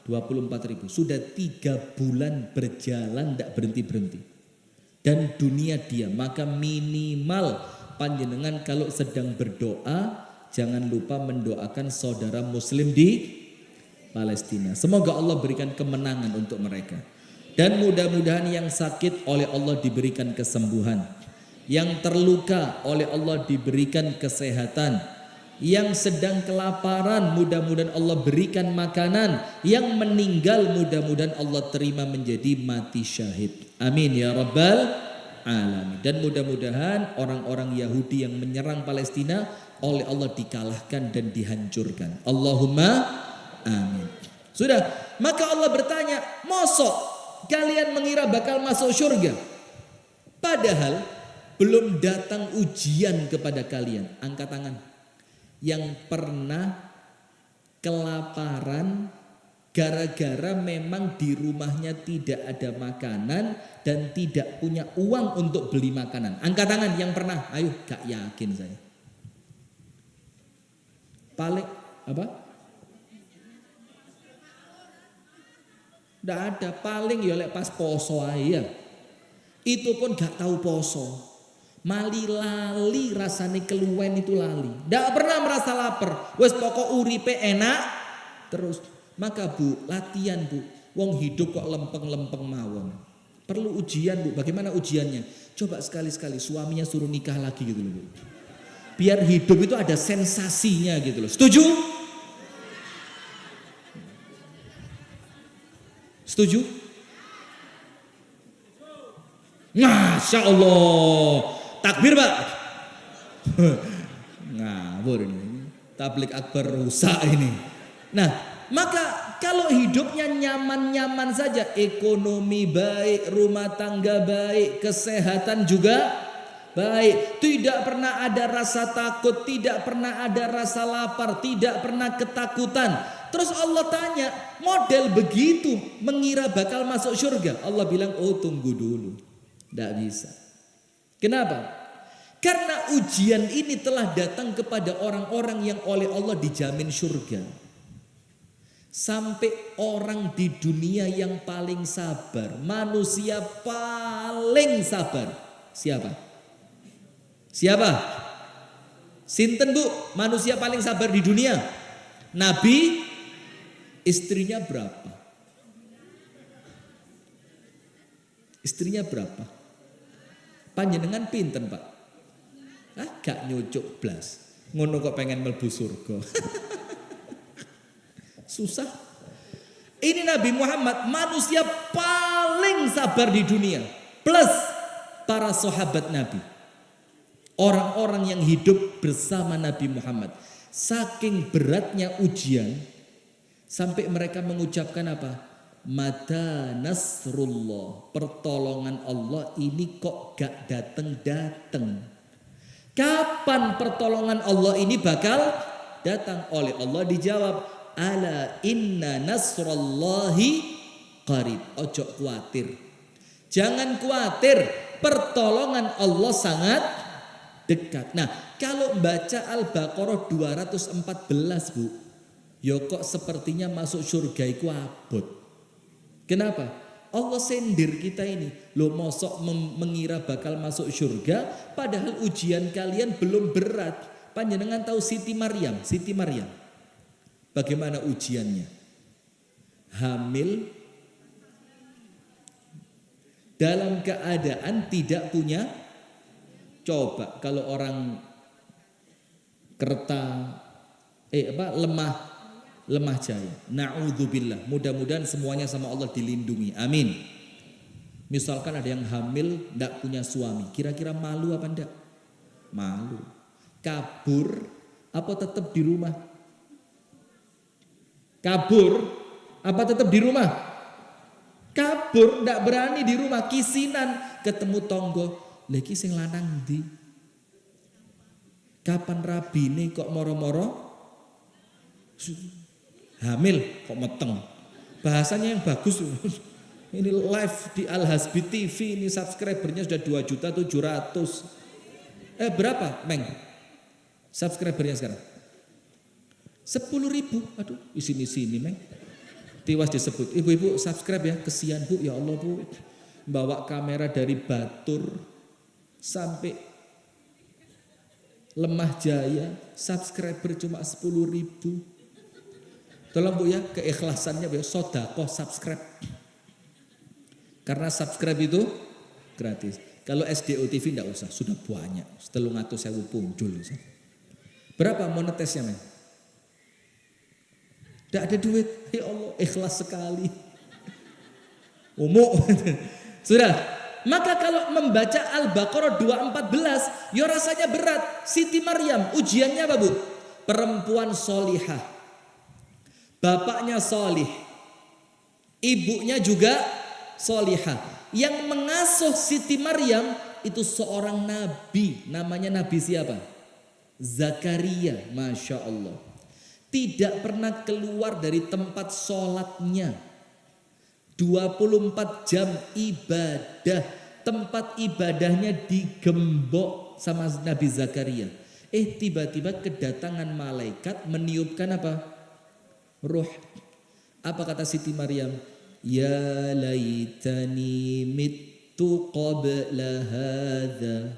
24.000. Sudah 3 bulan berjalan tidak berhenti-berhenti. Dan dunia diam. Maka minimal panjenengan kalau sedang berdoa, jangan lupa mendoakan saudara muslim di Palestina. Semoga Allah berikan kemenangan untuk mereka. Dan mudah-mudahan yang sakit oleh Allah diberikan kesembuhan. Yang terluka oleh Allah diberikan kesehatan. Yang sedang kelaparan mudah-mudahan Allah berikan makanan. Yang meninggal mudah-mudahan Allah terima menjadi mati syahid. Amin ya rabbal alamin. Dan mudah-mudahan orang-orang Yahudi yang menyerang Palestina oleh Allah dikalahkan dan dihancurkan. Allahumma amin. Sudah, maka Allah bertanya, mosok kalian mengira bakal masuk surga? Padahal belum datang ujian kepada kalian. Angkat tangan. Yang pernah kelaparan gara-gara memang di rumahnya tidak ada makanan dan tidak punya uang untuk beli makanan. Angkat tangan yang pernah. Ayo, gak yakin saya. Paling apa? Nggak ada, paling ya lek pas poso aja. Itu pun gak tahu poso. Mali lali rasane keluwen itu lali. Nggak pernah merasa lapar. Wes pokok uripe enak terus. Maka Bu, latihan Bu. Wong hidup kok lempeng-lempeng mawon. Perlu ujian Bu. Bagaimana ujiannya? Coba sekali-sekali suaminya suruh nikah lagi gitu loh Bu. Biar hidup itu ada sensasinya gitu loh. Setuju? Setuju? Masya Allah. Takbir Pak. Ngawur ini. Tablik akbar rusak ini. Nah, maka kalau hidupnya nyaman-nyaman saja, ekonomi baik, rumah tangga baik, kesehatan juga baik, tidak pernah ada rasa takut, tidak pernah ada rasa lapar, tidak pernah ketakutan. Terus Allah tanya, model begitu mengira bakal masuk surga? Allah bilang, oh tunggu dulu, tidak bisa. Kenapa? Karena ujian ini telah datang kepada orang-orang yang oleh Allah dijamin surga. Sampai orang di dunia yang paling sabar, manusia paling sabar. Siapa? Siapa? Sinten Bu, manusia paling sabar di dunia? Nabi, istrinya berapa? Istrinya berapa? Panjenengan pinten Pak? Ah, gak nyucuk blas. Ngono kok pengen mlebu surga. Susah. Ini Nabi Muhammad manusia paling sabar di dunia. Plus para sahabat Nabi. Orang-orang yang hidup bersama Nabi Muhammad. Saking beratnya ujian. Sampai mereka mengucapkan apa? Mata nasrullah. Pertolongan Allah ini kok gak datang-datang. Kapan pertolongan Allah ini bakal datang? Oleh Allah dijawab, ala inna nasrallahi qarib. Ojo khawatir. Jangan khawatir, pertolongan Allah sangat dekat. Nah, kalau baca Al-Baqarah 214 Bu, ya kok sepertinya masuk surga itu abot. Kenapa? Allah sendir kita ini. Loh mosok mengira bakal masuk surga, padahal ujian kalian belum berat. Panjenengan tahu Siti Maryam? Siti Maryam. Bagaimana ujiannya? Hamil dalam keadaan tidak punya. Coba kalau orang lemah jaya. Na'udzubillah. Mudah-mudahan semuanya sama Allah dilindungi. Amin. Misalkan ada yang hamil enggak punya suami, kira-kira malu apa enggak? Malu. Kabur apa tetap di rumah? Kabur apa tetap di rumah? Kabur, enggak berani di rumah, kisinan, ketemu tonggo. Lagi sing lanang ndi? Kapan rabine kok moro-moro? Hamil kok meteng. Bahasanya yang bagus. Ini live di Al-Hasbi TV, ini subscribernya sudah 2.700.000. Berapa, Meng? Subscribernya sekarang? 10.000. Aduh, sini Meng. Tiwas disebut. Ibu-ibu subscribe ya, kesian Bu, ya Allah Bu. Bawa kamera dari Batur sampai Lemah Jaya, subscriber cuma 10.000. Tolong Bu ya, keikhlasannya Bu ya, sodako subscribe. Karena subscribe itu gratis. Kalau SDO TV enggak usah, sudah banyak. 300.000 muncul. Berapa monetesnya men? Tidak ada duit, ya Allah ikhlas sekali. Umum. Sudah, maka kalau membaca Al-Baqarah 2:14, ya rasanya berat. Siti Maryam, ujiannya apa Bu? Perempuan solihah. Bapaknya solih. Ibunya juga solihah. Yang mengasuh Siti Maryam itu seorang nabi. Namanya nabi siapa? Zakaria, Masya Allah. Tidak pernah keluar dari tempat sholatnya. 24 jam ibadah. Tempat ibadahnya digembok sama Nabi Zakaria. Tiba-tiba kedatangan malaikat meniupkan apa? Ruh. Apa kata Siti Maryam? Ya laitani mittu qabla hadha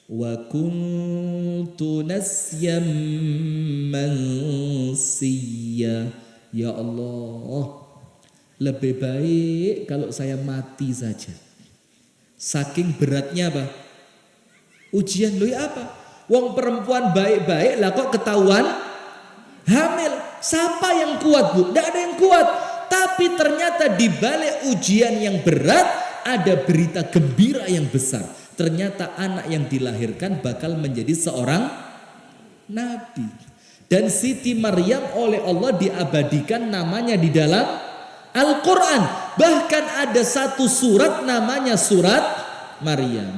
wa kuntu nasyam mansiya. Ya Allah, lebih baik kalau saya mati saja. Saking beratnya apa? Ujian. Loh ya apa? Wong perempuan baik-baik lah kok ketahuan hamil. Siapa yang kuat Bu? Tidak ada yang kuat. Tapi ternyata di balik ujian yang berat ada berita gembira yang besar. Ternyata anak yang dilahirkan bakal menjadi seorang nabi. Dan Siti Maryam oleh Allah diabadikan namanya di dalam Al-Quran. Bahkan ada satu surat namanya surat Maryam.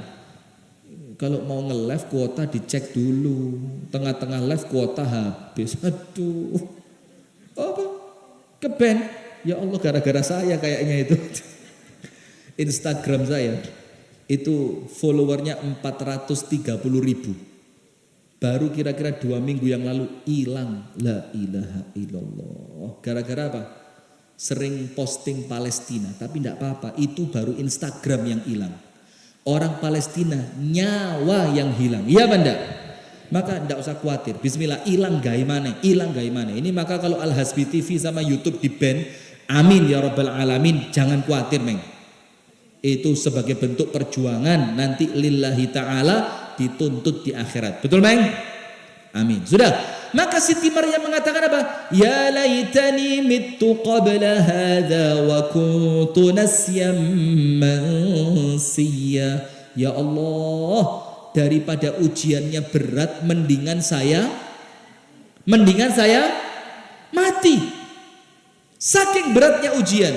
Kalau mau nge-live kuota dicek dulu. Tengah-tengah live kuota habis. Aduh. Apa? Keben. Ya Allah gara-gara saya kayaknya itu. Instagram saya. Itu followernya 430.000. Baru kira-kira 2 minggu yang lalu hilang. La ilaha illallah. Gara-gara apa? Sering posting Palestina, tapi tidak apa-apa, itu baru Instagram yang hilang. Orang Palestina nyawa yang hilang, iya benda. Maka tidak usah khawatir. Bismillah, hilang gaimana, hilang gaimana. Ini maka kalau Al Hasbi TV sama YouTube di ban, amin ya rabbal alamin, jangan khawatir meng. Itu sebagai bentuk perjuangan nanti lillahi ta'ala dituntut di akhirat. Betul meng? Amin. Sudah. Maka Siti Maryam mengatakan apa? Ya laitani mittu qabla hadha wa kuntu nasyam mansiya. Ya Allah, daripada ujiannya berat mendingan saya mati. Saking beratnya ujian.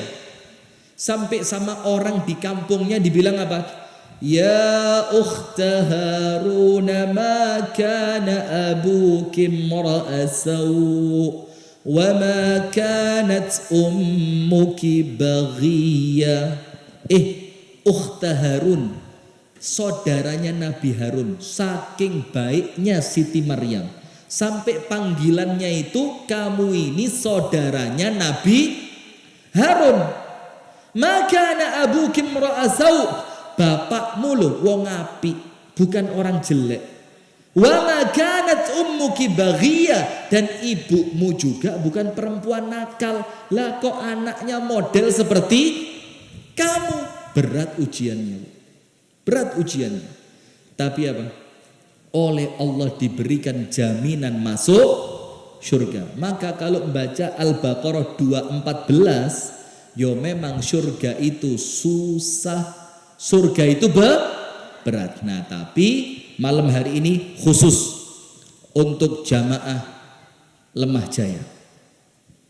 Sampai sama orang di kampungnya dibilang apa? Ya ukhta Harun ma kana abuki imra'a saw wa ma kanat ummuki baghiya. Ukhta Harun, saudaranya Nabi Harun, saking baiknya Siti Maryam. Sampai panggilannya itu kamu ini saudaranya Nabi Harun. Ma kana abuki imra'a saw. Bapakmu loh wong api, bukan orang jelek. Wa ma kanat ummuki baghiya, dan ibumu juga bukan perempuan nakal. Lah kok anaknya model seperti kamu? Berat ujiannya. Berat ujiannya. Tapi apa? Oleh Allah diberikan jaminan masuk surga. Maka kalau membaca Al-Baqarah 2:14, yo memang surga itu susah. Surga itu berat. Nah, tapi malam hari ini khusus untuk jamaah Lemah Jaya.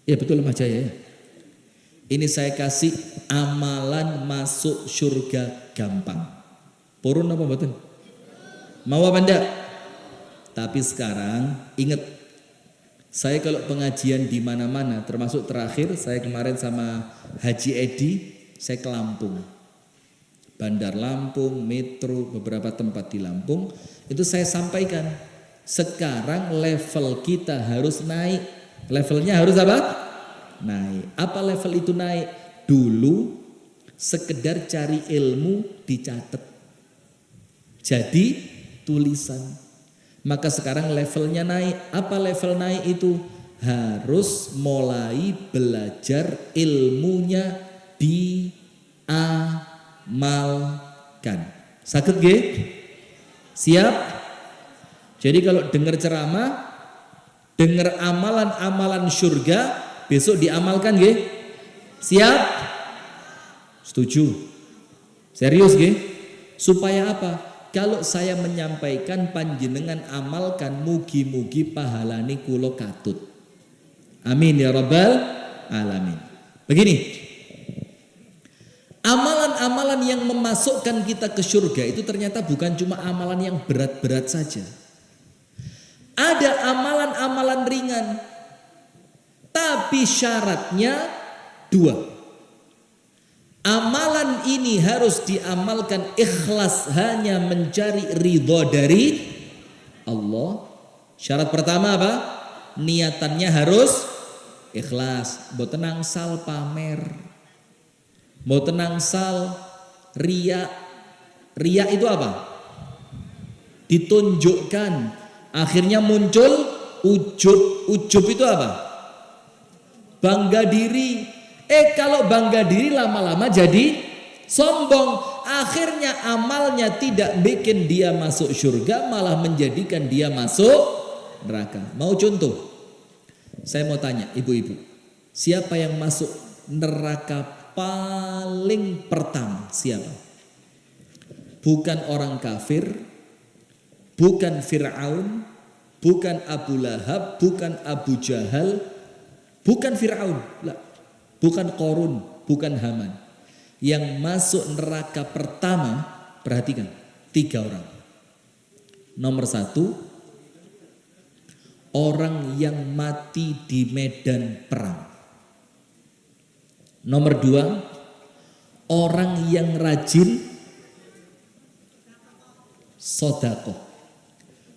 Ya betul Lemah Jaya ya. Ini saya kasih amalan masuk surga gampang. Purun apa betul? Mau apa enggak? Tapi sekarang ingat, saya kalau pengajian di mana-mana, termasuk terakhir saya kemarin sama Haji Edi, saya ke Lampung. Bandar Lampung, Metro, beberapa tempat di Lampung, itu saya sampaikan. Sekarang level kita harus naik. Levelnya harus apa? Naik. Apa level itu naik? Dulu sekedar cari ilmu dicatat. Jadi tulisan. Maka sekarang levelnya naik. Apa level naik itu? Harus mulai belajar ilmunya diamalkan. Sakit nggih? Siap? Jadi kalau dengar ceramah, dengar amalan-amalan surga, besok diamalkan nggih? Siap? Setuju? Serius nggih? Supaya apa? Kalau saya menyampaikan panjenengan amalkan, mugi-mugi pahalani kula katut. Amin ya rabbal alamin. Begini, amalan-amalan yang memasukkan kita ke surga itu ternyata bukan cuma amalan yang berat-berat saja. Ada amalan-amalan ringan, tapi syaratnya 2. Amalan ini harus diamalkan ikhlas, hanya mencari ridho dari Allah. Syarat pertama apa? Niatannya harus ikhlas. Mboten angsal pamer, mboten angsal riya. Riya itu apa? Ditunjukkan, akhirnya muncul ujub. Ujub itu apa? Bangga diri. Kalau bangga diri lama-lama jadi sombong. Akhirnya amalnya tidak bikin dia masuk surga, malah menjadikan dia masuk neraka. Mau contoh? Saya mau tanya ibu-ibu, siapa yang masuk neraka paling pertama? Siapa? Bukan orang kafir, bukan Fir'aun, bukan Abu Lahab, bukan Abu Jahal, bukan Fir'aun, bukan Qorun, bukan Haman. Yang masuk neraka pertama, perhatikan, 3 orang. Nomor 1, orang yang mati di medan perang. Nomor 2, orang yang rajin sedekah.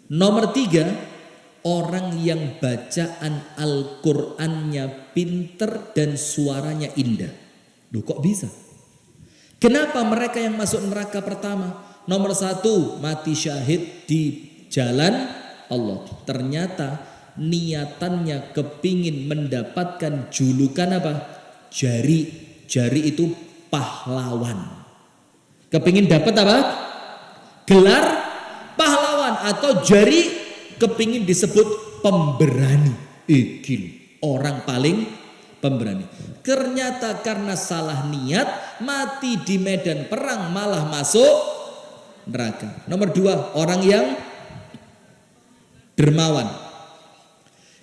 Nomor 3, orang yang bacaan Al-Qur'annya pinter dan suaranya indah. Loh kok bisa? Kenapa mereka yang masuk neraka pertama? Nomor 1, mati syahid di jalan Allah. Ternyata niatannya kepingin mendapatkan julukan apa? Jari. Jari itu pahlawan. Kepingin dapat apa? Gelar pahlawan atau jari, kepingin disebut pemberani. Ikil, orang paling pemberani. Ternyata karena salah niat, mati di medan perang, malah masuk neraka. Nomor 2, orang yang dermawan.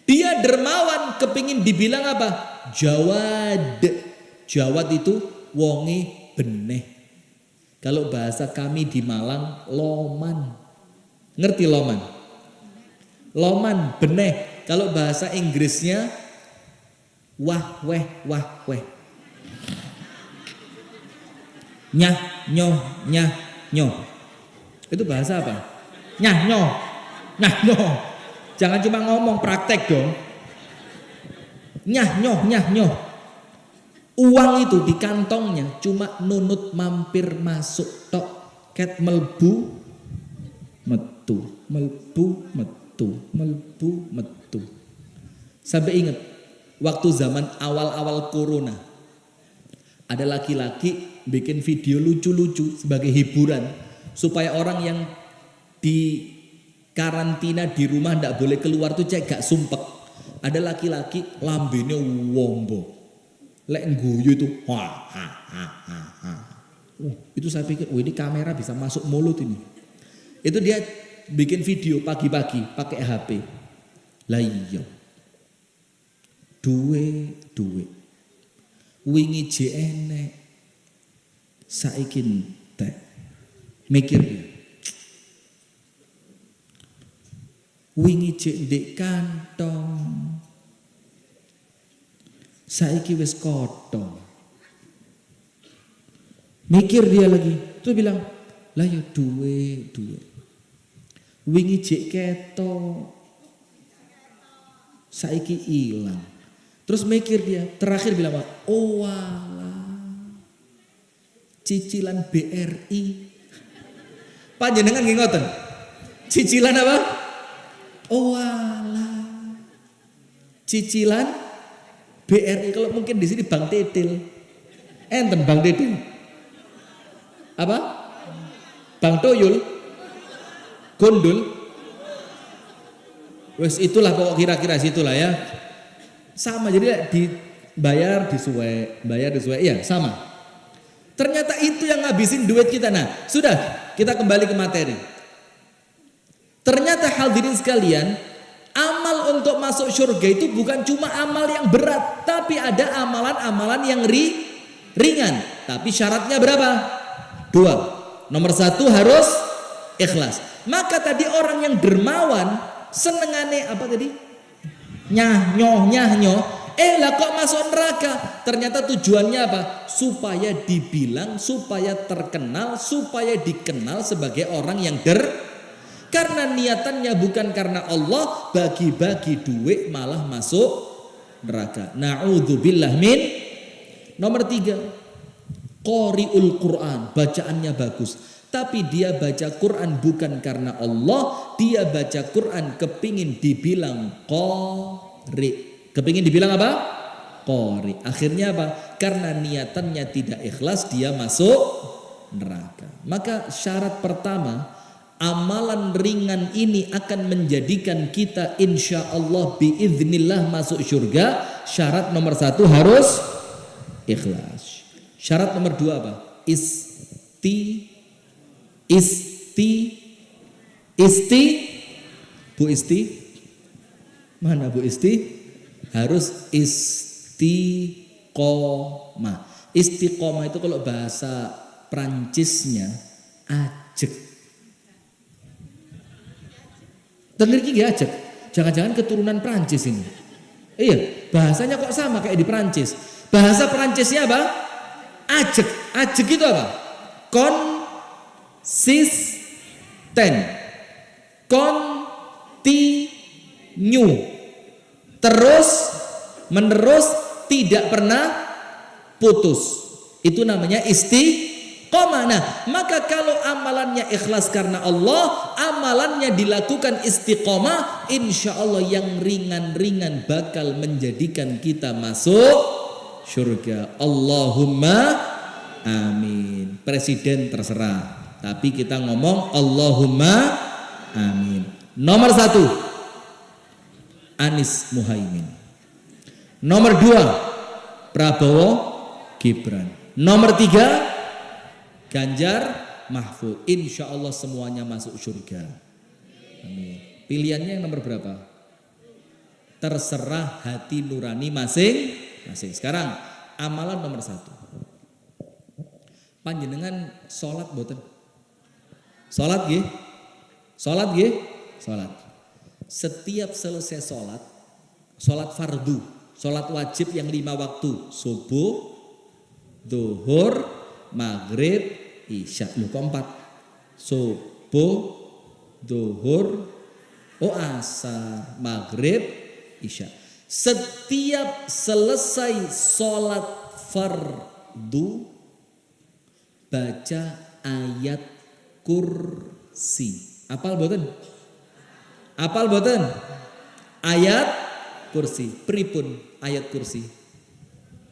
Dia dermawan, kepingin dibilang apa? Jawad. Jawad itu wonge beneh. Kalau bahasa kami di Malang, loman. Ngerti loman? Loman, beneh. Kalau bahasa Inggrisnya wah weh. Nyah nyoh, nyah nyoh. Itu bahasa apa? Nyah nyoh. Nyah nyoh. Jangan cuma ngomong, praktek dong. Nyah nyoh. Uang itu di kantongnya cuma nunut mampir masuk tok. Ket melbu metu, metu. Sampai ingat waktu zaman awal-awal corona, ada laki-laki bikin video lucu-lucu sebagai hiburan supaya orang yang di karantina di rumah ndak boleh keluar tuh cek gak sumpek. Ada laki-laki lambene wombo, lek ngguyu itu itu saya pikir, ini kamera bisa masuk mulut ini. Itu dia bikin video pagi-pagi pakai HP. Lah iya. Duwe. Wingi je enek. Saiki entek. Mikir dia. Wingi je ndek kantong. Saiki wis kothong. Mikir dia lagi. Terus bilang, "Lah ya duwe. Wingi jek ketok, saiki ilang. Terus mikir dia, terakhir bilang apa? Oh walah, cicilan BRI. Panjenengan nggih ngoten. Cicilan apa? Oh walah, cicilan BRI. Kalau mungkin di sini Bang Titil, enten Bang Titil. Apa? Bang Toyul, Gondul. Wes itulah pokok kira-kira situlah ya. Sama, jadi dibayar disuwe, iya sama. Ternyata itu yang ngabisin duit kita. Nah, sudah, kita kembali ke materi. Ternyata hadirin sekalian, amal untuk masuk surga itu bukan cuma amal yang berat, tapi ada amalan-amalan yang ringan. Tapi syaratnya berapa? 2. Nomor 1 harus ikhlas. Maka tadi orang yang dermawan senengane apa tadi? Nyah nyoh. Lah kok masuk neraka? Ternyata tujuannya apa? Supaya dibilang, supaya terkenal, supaya dikenal sebagai orang yang karena niatannya bukan karena Allah, bagi-bagi duit malah masuk neraka. Na'udzubillah min. Nomor 3, qari'ul Quran, bacaannya bagus. Tapi dia baca Quran bukan karena Allah, dia baca Quran kepingin dibilang qari. Kepingin dibilang apa? Qari. Akhirnya apa? Karena niatannya tidak ikhlas, dia masuk neraka. Maka syarat pertama, amalan ringan ini akan menjadikan kita insya Allah biiznillah masuk surga. Syarat nomor 1 harus ikhlas. Syarat nomor 2 apa? Bu Isti, mana Bu Isti? Harus istiqomah. Istiqomah itu kalau bahasa Prancisnya ajek. Terliriki gak ajek? Jangan-jangan keturunan Prancis ini. Iya, bahasanya kok sama kayak di Prancis. Bahasa Prancisnya apa? Ajek. Ajek itu apa? Continue, terus menerus, tidak pernah putus. Itu namanya istiqomah. Nah, maka kalau amalannya ikhlas karena Allah, amalannya dilakukan istiqomah, insya Allah yang ringan-ringan bakal menjadikan kita masuk surga. Allahumma amin. Presiden terserah, tapi kita ngomong Allahumma amin. Nomor 1 Anies Muhaimin. Nomor 2 Prabowo Gibran. Nomor 3 Ganjar Mahfud. Insya Allah semuanya masuk surga. Amin. Pilihannya yang nomor berapa? Terserah hati nurani masing-masing. Sekarang amalan nomor 1. Panjenengan sholat boten? Sholat nggih? Sholat nggih? Sholat. Setiap selesai sholat fardu, sholat wajib yang 5 waktu, subuh, zuhur, maghrib, isya. Lu kok 4? Subuh, zuhur, asar, maghrib, isya. Setiap selesai sholat fardu, baca ayat kursi. Apal boten? Apal boten? Ayat kursi. Pripun ayat kursi?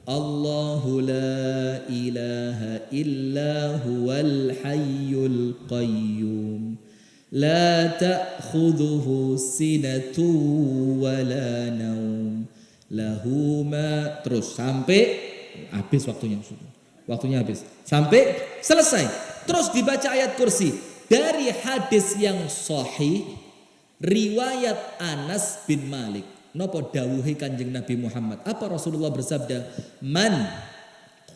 Allahu la ilaha illa huwal hayyul qayyum la ta'khudhuhu sinatu wa la naum lahu ma, terus sampai habis waktunya. Waktunya habis. Sampai selesai. Terus dibaca ayat kursi. Dari hadis yang sahih, riwayat Anas bin Malik. Napa dawuhe Kanjeng Nabi Muhammad? Apa Rasulullah bersabda? Man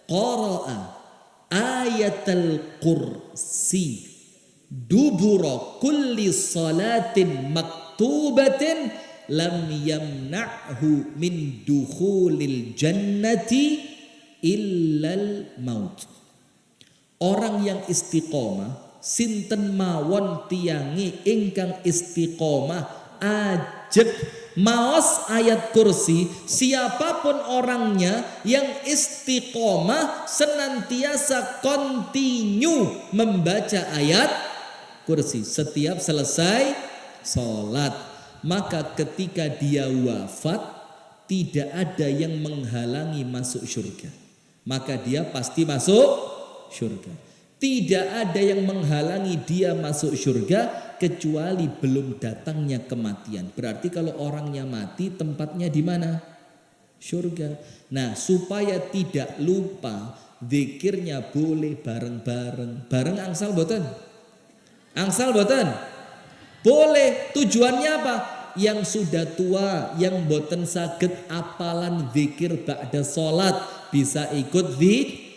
qara'a ayatal kursi dubura kulli salatin maktubatin lam yamna'hu min dukhulil jannati illal maut. Orang yang istiqomah, sinten mawon tiyangi ingkang istiqomah ajeb maos ayat kursi, siapapun orangnya yang istiqomah senantiasa continue membaca ayat kursi setiap selesai sholat, maka ketika dia wafat tidak ada yang menghalangi masuk surga, maka dia pasti masuk surga. Tidak ada yang menghalangi dia masuk surga kecuali belum datangnya kematian. Berarti kalau orangnya mati tempatnya di mana? Surga. Nah, supaya tidak lupa zikirnya boleh bareng-bareng. Bareng angsal boten? Angsal boten? Boleh. Tujuannya apa? Yang sudah tua, yang boten saged apalan zikir ba'da sholat bisa ikut zikir.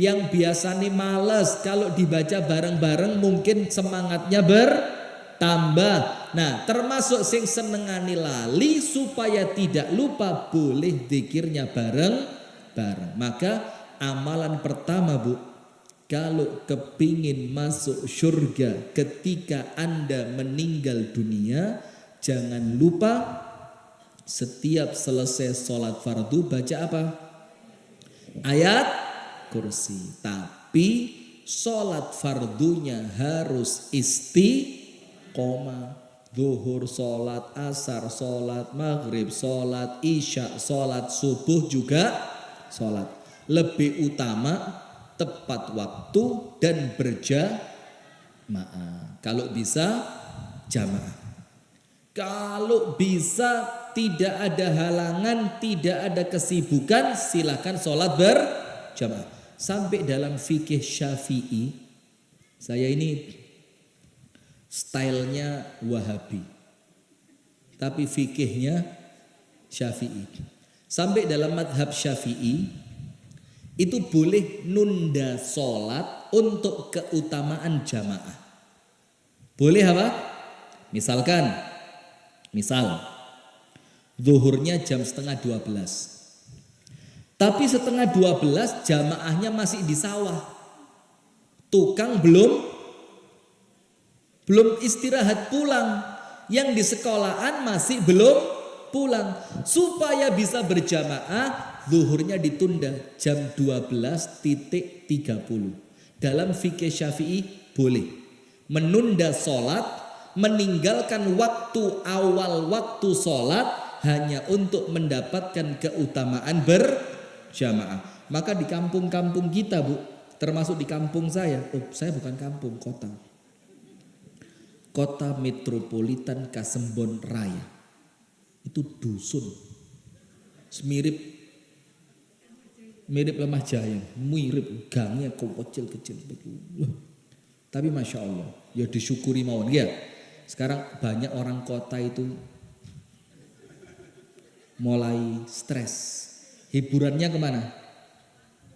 Yang biasanya males kalau dibaca bareng-bareng mungkin semangatnya bertambah. Nah, termasuk sing senengani lali supaya tidak lupa boleh zikirnya bareng-bareng. Maka amalan pertama, Bu, kalau kepingin masuk surga ketika Anda meninggal dunia, jangan lupa setiap selesai sholat fardu baca apa? Ayat kursi. Tapi sholat fardunya harus istiqomah. Zuhur sholat, asar sholat, maghrib sholat, isya sholat, subuh juga sholat. Lebih utama tepat waktu dan berjamaah. Kalau bisa jamaah. Kalau bisa tidak ada halangan, tidak ada kesibukan, silakan sholat berjamaah. Sampai dalam fikih Syafi'i, saya ini stylenya Wahabi, tapi fikihnya Syafi'i. Sampai dalam madhab Syafi'i itu boleh nunda sholat untuk keutamaan jamaah. Boleh apa? Misal zuhurnya jam setengah 12. Tapi setengah 12 jamaahnya masih di sawah. Tukang belum istirahat pulang. Yang di sekolahan masih belum pulang. Supaya bisa berjamaah, zuhurnya ditunda jam 12.30. Dalam fikih Syafi'i boleh menunda sholat, meninggalkan waktu awal waktu sholat hanya untuk mendapatkan keutamaan berjamaah. Maka di kampung-kampung kita, Bu, termasuk di kampung saya, saya bukan kampung, kota metropolitan Kasembon Raya, itu dusun, mirip Lemah Jayang, mirip gangnya kecil-kecil. Tapi Masya Allah, ya disyukuri mawon ya. Sekarang banyak orang kota itu mulai stres. Hiburannya kemana?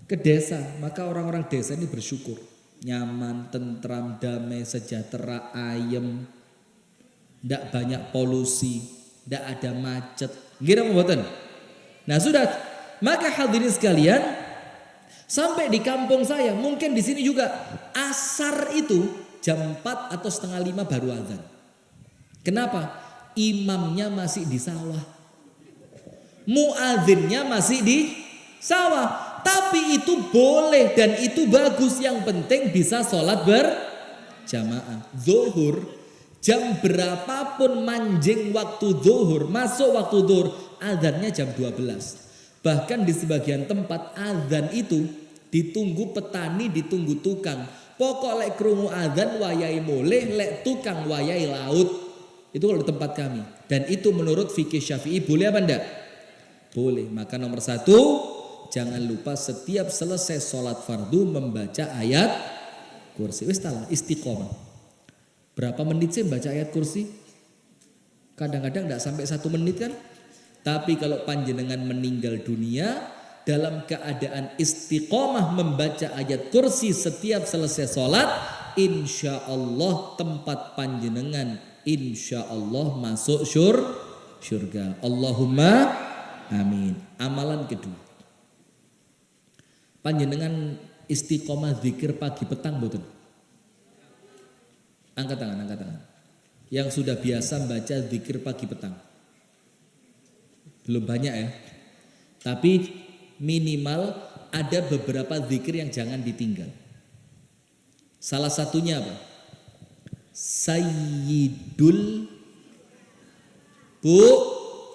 Ke desa. Maka orang-orang desa ini bersyukur. Nyaman, tentram, damai, sejahtera, ayem. Tidak banyak polusi. Tidak ada macet. Gila pembuatan. Nah sudah. Maka hadirin sekalian. Sampai di kampung saya. Mungkin di sini juga. Asar itu jam 4 atau setengah 5 baru azan. Kenapa? Imamnya masih di sawah. Muadzinnya masih di sawah. Tapi itu boleh dan itu bagus. Yang penting bisa sholat berjamaah. Zuhur jam berapapun manjing waktu zuhur, masuk waktu zuhur, azannya jam 12. Bahkan di sebagian tempat azan itu ditunggu petani, ditunggu tukang. Pokok lek krungu azan wayai moleh, lek tukang wayai laut. Itu kalau di tempat kami. Dan itu menurut fikih Syafi'i boleh apa enggak? Boleh. Maka nomor 1, jangan lupa setiap selesai sholat fardu membaca ayat kursi. Wis talah istiqomah. Berapa menit sih baca ayat kursi? Kadang-kadang enggak sampai 1 menit kan? Tapi kalau panjenengan meninggal dunia dalam keadaan istiqomah membaca ayat kursi setiap selesai sholat, insya Allah tempat panjenengan insya Allah masuk surga. Allahumma amin. Amalan kedua, panjenengan istiqomah zikir pagi petang boten? Angkat tangan. yang sudah biasa baca zikir pagi petang? Belum banyak ya. Tapi minimal ada beberapa zikir yang jangan ditinggal. Salah satunya apa? Sayyidul, Bu,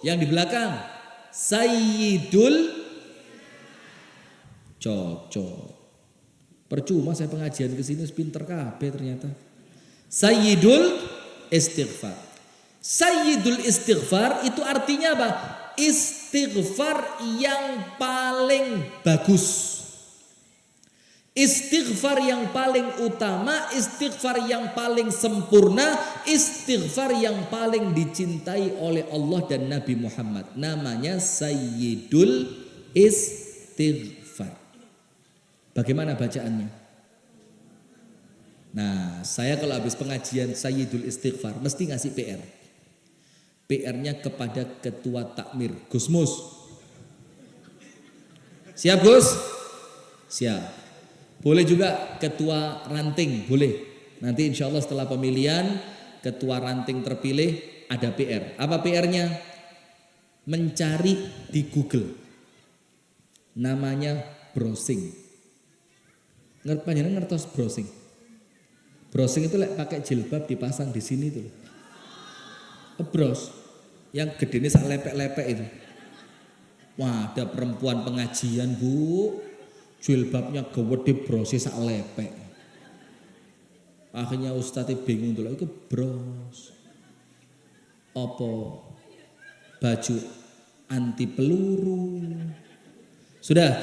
yang di belakang. Sayyidul, cocok. Percuma saya pengajian ke sini pinter kabeh ternyata. Sayyidul istighfar. Sayyidul istighfar itu artinya apa? Istighfar yang paling bagus. Istighfar yang paling utama, istighfar yang paling sempurna, istighfar yang paling dicintai oleh Allah dan Nabi Muhammad. Namanya Sayyidul Istighfar. Bagaimana bacaannya? Nah, saya kalau habis pengajian Sayyidul Istighfar mesti ngasih PR. PR-nya kepada Ketua Takmir, Gus Mus. Siap Gus? Siap. Boleh juga Ketua Ranting, boleh. Nanti insya Allah setelah pemilihan Ketua Ranting terpilih ada PR. Apa PR-nya? Mencari di Google. Namanya browsing. Ngertos browsing? Browsing itu pakai jilbab dipasang di sini tuh. Browse. Yang gede ini sak lepek-lepek itu. Wah, ada perempuan pengajian, Bu. Jilbabnya gede brose sak lepek. Akhirnya Ustadz bingung tuh, itu bros. Apa baju anti peluru. Sudah.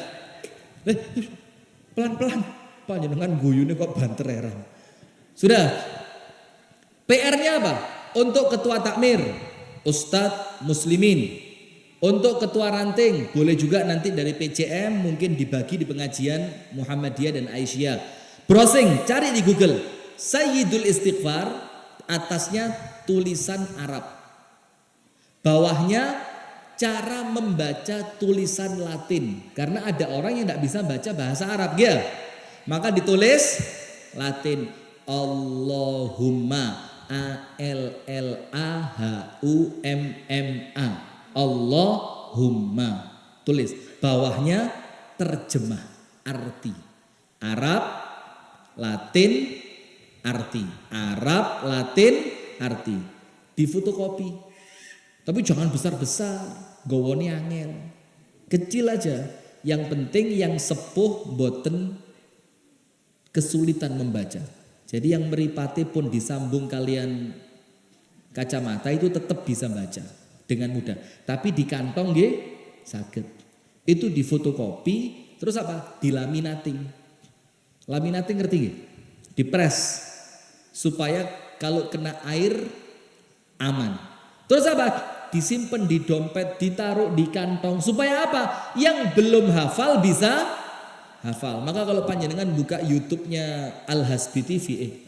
Pelan-pelan. Panjenengan guyune kok banter heran. Sudah. PR-nya apa? Untuk Ketua Takmir, Ustadz Muslimin. Untuk Ketua Ranting, boleh juga nanti dari PCM mungkin dibagi di pengajian Muhammadiyah dan Aisyah. Browsing, cari di Google. Sayyidul Istighfar, atasnya tulisan Arab. Bawahnya cara membaca tulisan Latin. Karena ada orang yang tidak bisa baca bahasa Arab, ya. Maka ditulis Latin. Allahumma, A-L-L-A-H-U-M-M-A. Allahumma. Tulis. Bawahnya terjemah arti. Arab, Latin, arti. Arab, Latin, arti. Di fotokopi. Tapi jangan besar-besar. Gowone angel. Kecil aja. Yang penting yang sepuh boten kesulitan membaca. Jadi yang meripati pun disambung kalian kacamata itu tetap bisa baca dengan mudah. Tapi di kantong nggih saged. Itu di fotokopi, terus apa? Dilaminating. Laminating ngerti nggih? Dipres supaya kalau kena air aman. Terus apa? Disimpan di dompet, ditaruh di kantong supaya apa? Yang belum hafal bisa hafal. Maka kalau panjenengan buka YouTube-nya Al-Hasbi TV,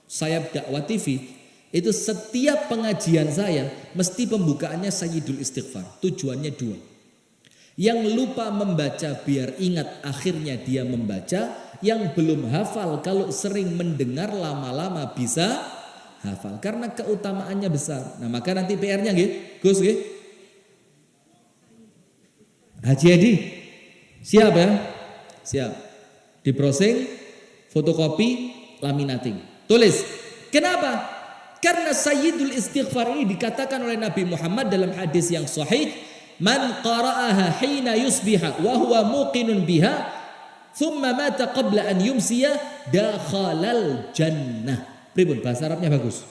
Sayap Dakwah TV, itu setiap pengajian saya mesti pembukaannya Sayyidul Istighfar. Tujuannya dua. Yang lupa membaca biar ingat akhirnya dia membaca. Yang belum hafal kalau sering mendengar lama-lama bisa hafal. Karena keutamaannya besar. Nah maka nanti PR-nya nggih, Gus nggih. Haji Edi, siap ya? Siap. Di browsing, fotokopi, laminating. Tulis. Kenapa? Karena Sayyidul Istighfar ini dikatakan oleh Nabi Muhammad dalam hadis yang sahih, man qara'aha hina yusbiha wa huwa muqinun biha thumma mata qabla an yumsiya dakhalal jannah. Pripun bahasa Arabnya bagus?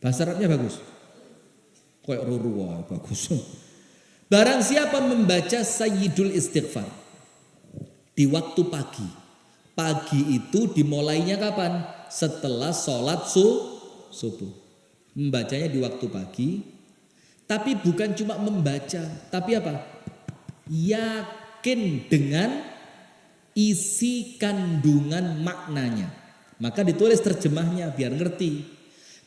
Bahasa Arabnya bagus. Kayak ruruwa bagus. Barang siapa membaca Sayyidul Istighfar di waktu pagi. Pagi itu dimulainya kapan? Setelah sholat subuh. Membacanya di waktu pagi. Tapi bukan cuma membaca. Tapi apa? Yakin dengan isi kandungan maknanya. Maka ditulis terjemahnya biar ngerti.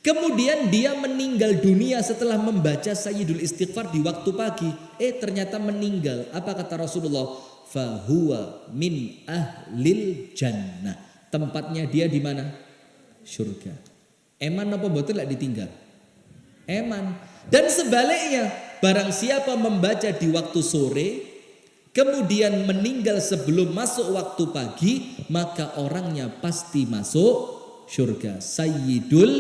Kemudian dia meninggal dunia setelah membaca Sayyidul Istighfar di waktu pagi. Ternyata meninggal. Apa kata Rasulullah? Fahuwa min ahlil jannah. Tempatnya dia di mana? Surga. Eman apa mboten lek ditinggal? Eman. Dan sebaliknya, barang siapa membaca di waktu sore kemudian meninggal sebelum masuk waktu pagi, maka orangnya pasti masuk surga. Sayyidul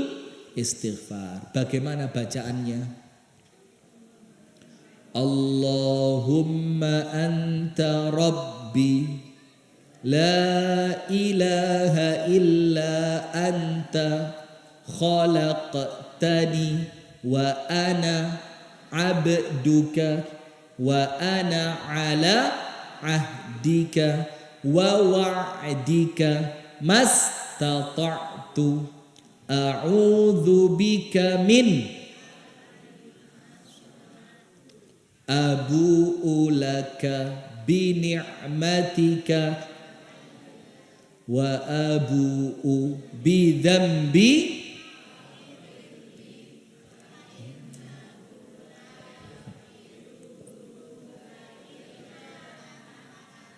istighfar. Bagaimana bacaannya? Allahumma anta rabbi la ilaha illa anta khalaqtani wa ana abduka wa ana ala ahdika wa wa'dika mastata'tu a'udzu bika min abu'u laka bi ni'matika wa abu'u bi dzambi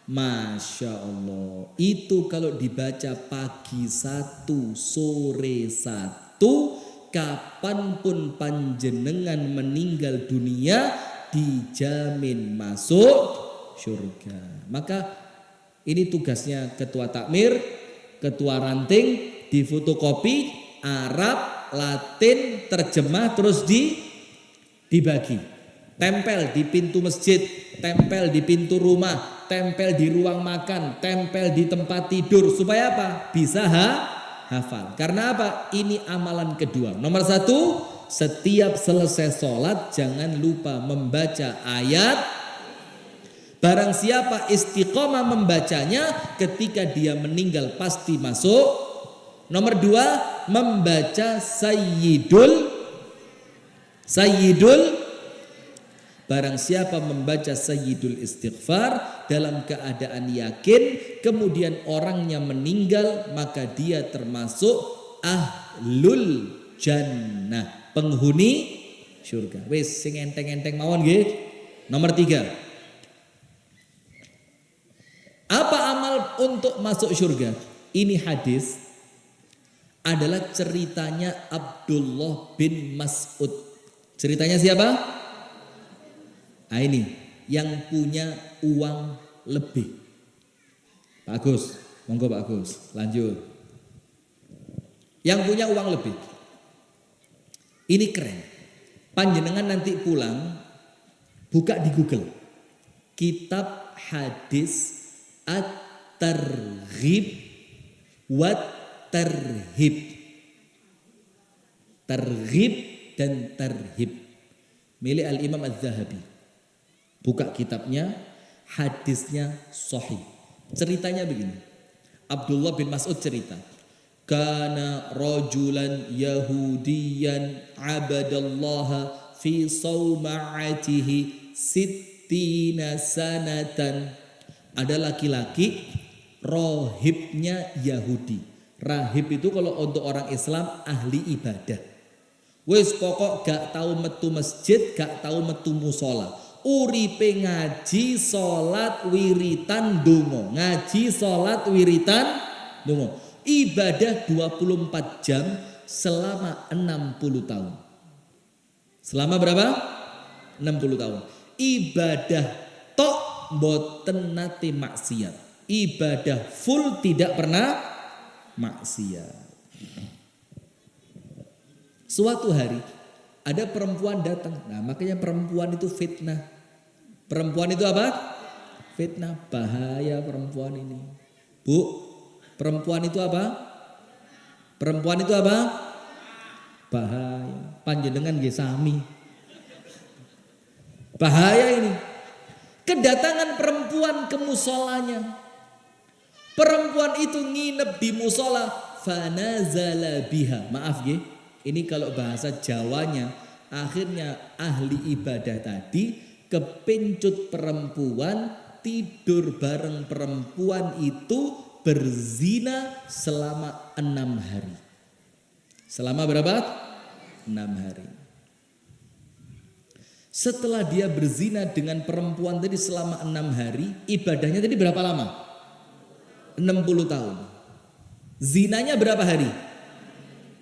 Masya Allah. Itu kalau dibaca pagi satu, sore satu, kapanpun panjenengan meninggal dunia dijamin masuk surga. Maka ini tugasnya ketua takmir, ketua ranting, difotokopi Arab, Latin, terjemah terus dibagi. Tempel di pintu masjid, tempel di pintu rumah, tempel di ruang makan, tempel di tempat tidur. Supaya apa? Bisa hafal. Karena apa? Ini amalan kedua. Nomor satu, setiap selesai sholat jangan lupa membaca ayat. Barang siapa istiqomah membacanya, ketika dia meninggal pasti masuk. Nomor dua, membaca Sayyidul. Barang siapa membaca Sayyidul Istighfar dalam keadaan yakin, kemudian orangnya meninggal, maka dia termasuk ahlul jannah, penghuni surga. Wis sing enteng-enteng mawon nggih. Nomor 3. Apa amal untuk masuk surga? Ini hadis adalah ceritanya Abdullah bin Mas'ud. Ceritanya siapa? Nah ini yang punya uang lebih. Pak Agus, monggo Pak Agus, lanjut. Yang punya uang lebih. Ini keren. Panjenengan nanti pulang, buka di Google. Kitab hadis At-Targhib wat Tarhib. Targhib dan Tarhib. Milik Al-Imam Az-Zahabi. Buka kitabnya, hadisnya sahih. Ceritanya begini. Abdullah bin Mas'ud cerita. Kana rajulan yahudiyan abadallaha fi sawma'atihi sittina sanatan. Ada laki-laki rohibnya Yahudi. Rahib itu kalau untuk orang Islam ahli ibadah. Wis pokok gak tahu metu masjid, gak tahu metu musola. Uripe ngaji, salat, wiritan, donga. Ngaji, salat, wiritan, donga. Ibadah 24 jam selama 60 tahun. Selama berapa? 60 tahun. Ibadah tok mboten nate maksiat. Ibadah full tidak pernah maksiat. Suatu hari ada perempuan datang. Nah, makanya perempuan itu fitnah. Perempuan itu apa? Fitnah. Bahaya perempuan ini. Bu, perempuan itu apa? Perempuan itu apa? Bahaya. Panjenengan nggih sami. Bahaya ini. Kedatangan perempuan ke musolanya. Perempuan itu nginep di musola. Fanazala biha. Maaf nggih. Ini kalau bahasa Jawanya. Akhirnya ahli ibadah tadi kepincut perempuan, tidur bareng perempuan itu, berzina selama 6 hari. Selama berapa? 6 hari. Setelah dia berzina dengan perempuan tadi selama 6 hari, ibadahnya tadi berapa lama? 60 tahun. Zinanya berapa hari?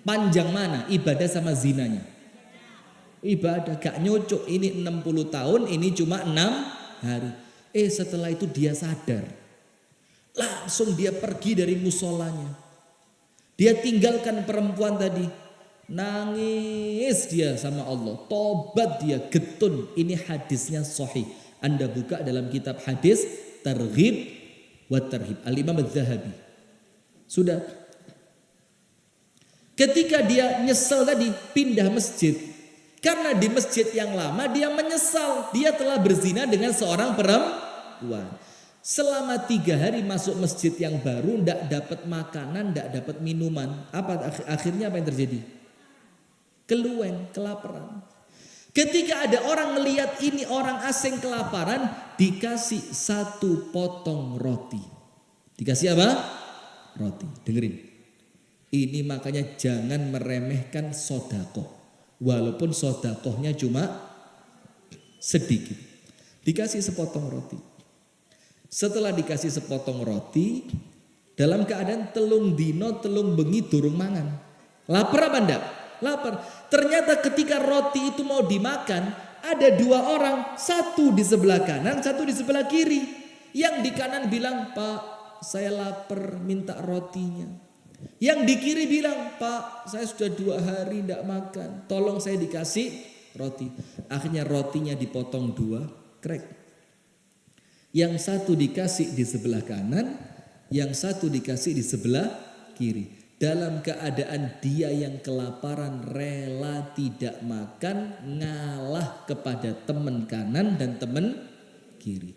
Panjang mana ibadah sama zinanya? Ibadah gak nyocok, ini 60 tahun, ini cuma 6 hari. Setelah itu dia sadar. Langsung dia pergi dari musolanya. Dia tinggalkan perempuan tadi. Nangis dia sama Allah. Tobat dia, getun. Ini hadisnya sahih. Anda buka dalam kitab hadis Targhib wa Tarhib. Al-Imam Az-Zahabi. Sudah. Ketika dia nyesel tadi, pindah masjid. Karena di masjid yang lama dia menyesal. Dia telah berzina dengan seorang perempuan. Selama 3 hari masuk masjid yang baru, tidak dapat makanan, tidak dapat minuman. Akhirnya apa yang terjadi? Kelueng, kelaparan. Ketika ada orang melihat ini orang asing kelaparan, dikasih 1 potong roti. Dikasih apa? Roti. Dengerin. Ini makanya jangan meremehkan sodakoh. Walaupun sodakohnya cuma sedikit. Dikasih sepotong roti. Setelah dikasih sepotong roti, dalam keadaan telung dino telung bengi durung mangan. Lapar apa enggak? Lapar. Ternyata ketika roti itu mau dimakan, ada 2 orang, satu di sebelah kanan, satu di sebelah kiri. Yang di kanan bilang, "Pak, saya lapar, minta rotinya." Yang di kiri bilang, "Pak, saya sudah 2 hari tidak makan, tolong saya dikasih roti." Akhirnya rotinya dipotong 2, krek. Yang satu dikasih di sebelah kanan, yang satu dikasih di sebelah kiri. Dalam keadaan dia yang kelaparan rela tidak makan, ngalah kepada teman kanan dan teman kiri.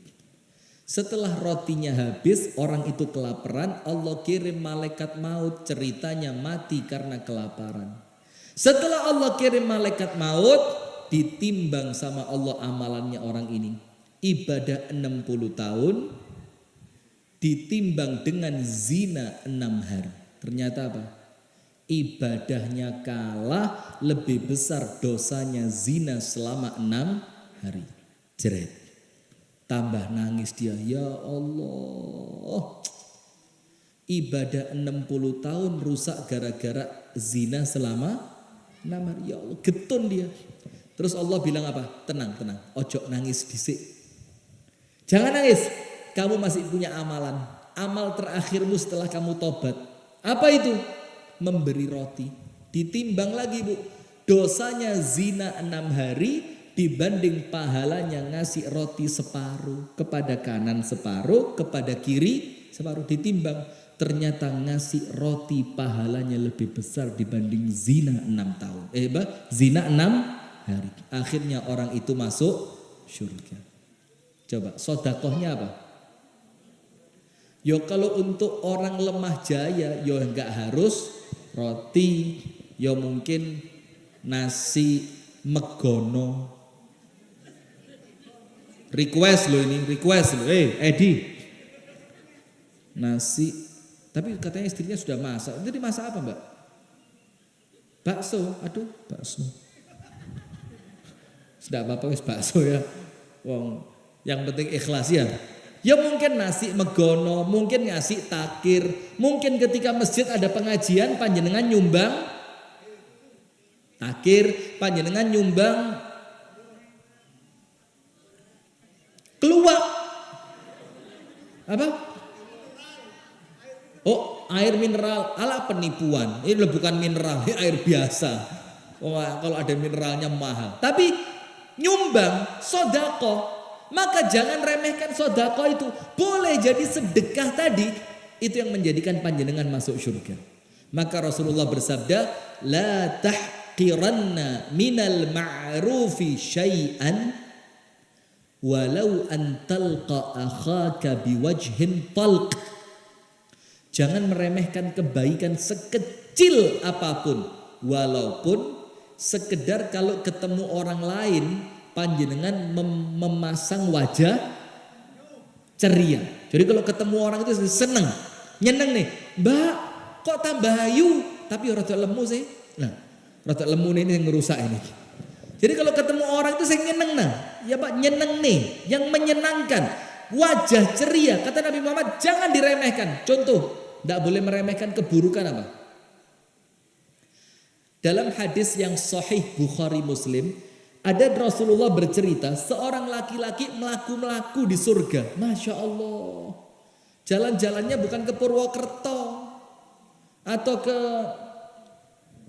Setelah rotinya habis, orang itu kelaparan, Allah kirim malaikat maut, ceritanya mati karena kelaparan. Setelah Allah kirim malaikat maut, ditimbang sama Allah amalannya orang ini. Ibadah 60 tahun, ditimbang dengan zina 6 hari. Ternyata apa? Ibadahnya kalah, lebih besar dosanya zina selama 6 hari. Jeret. Tambah nangis dia, ya Allah. Ibadah 60 tahun rusak gara-gara zina selama 6 hari. Ya Allah, getun dia. Terus Allah bilang apa? Tenang, tenang. Ojo nangis dhisik. Jangan nangis. Kamu masih punya amalan. Amal terakhirmu setelah kamu tobat. Apa itu? Memberi roti. Ditimbang lagi, Bu. Dosanya zina 6 hari dibanding pahalanya ngasih roti separuh, kepada kanan separuh, kepada kiri separuh, ditimbang. Ternyata ngasih roti pahalanya lebih besar dibanding zina 6 tahun. Zina 6 hari. Akhirnya orang itu masuk surga. Coba sodakohnya apa? Yo kalau untuk orang lemah jaya, yo enggak harus roti, yo mungkin nasi megono. Request loh ini, request loh. Edi. Nasi, tapi katanya istrinya sudah masak. Jadi masak apa, Mbak? Bakso. Aduh, bakso. Sudah apa-apa wis bakso ya. Wong, yang penting ikhlas ya. Ya mungkin nasi megono, mungkin ngasih takir, mungkin ketika masjid ada pengajian panjenengan nyumbang takir, panjenengan nyumbang keluar apa? Oh, air mineral ala penipuan. Ini bukan mineral, ini air biasa. Oh, kalau ada mineralnya mahal. Tapi nyumbang sodako, maka jangan remehkan sodako itu. Boleh jadi sedekah tadi, itu yang menjadikan panjenengan masuk surga. Maka Rasulullah bersabda, la tahqiranna minal ma'rufi syai'an walau an talqa akhaka biwajhin talq. Jangan meremehkan kebaikan sekecil apapun, walaupun sekedar kalau ketemu orang lain panjenengan memasang wajah ceria. Jadi kalau ketemu orang itu seneng, nyeneng nih, Mbak kok tambah ayu tapi rada lemu sih. Nah, rada lemu ini yang ngerusak ini. Jadi kalau ketemu orang itu saya nyeneng nah, ya Pak nyeneng nih, yang menyenangkan, wajah ceria. Kata Nabi Muhammad jangan diremehkan. Contoh, tidak boleh meremehkan keburukan apa? Dalam hadis yang sahih Bukhari Muslim, ada Rasulullah bercerita seorang laki-laki melaku-melaku di surga. Masya Allah. Jalan-jalannya bukan ke Purwokerto atau ke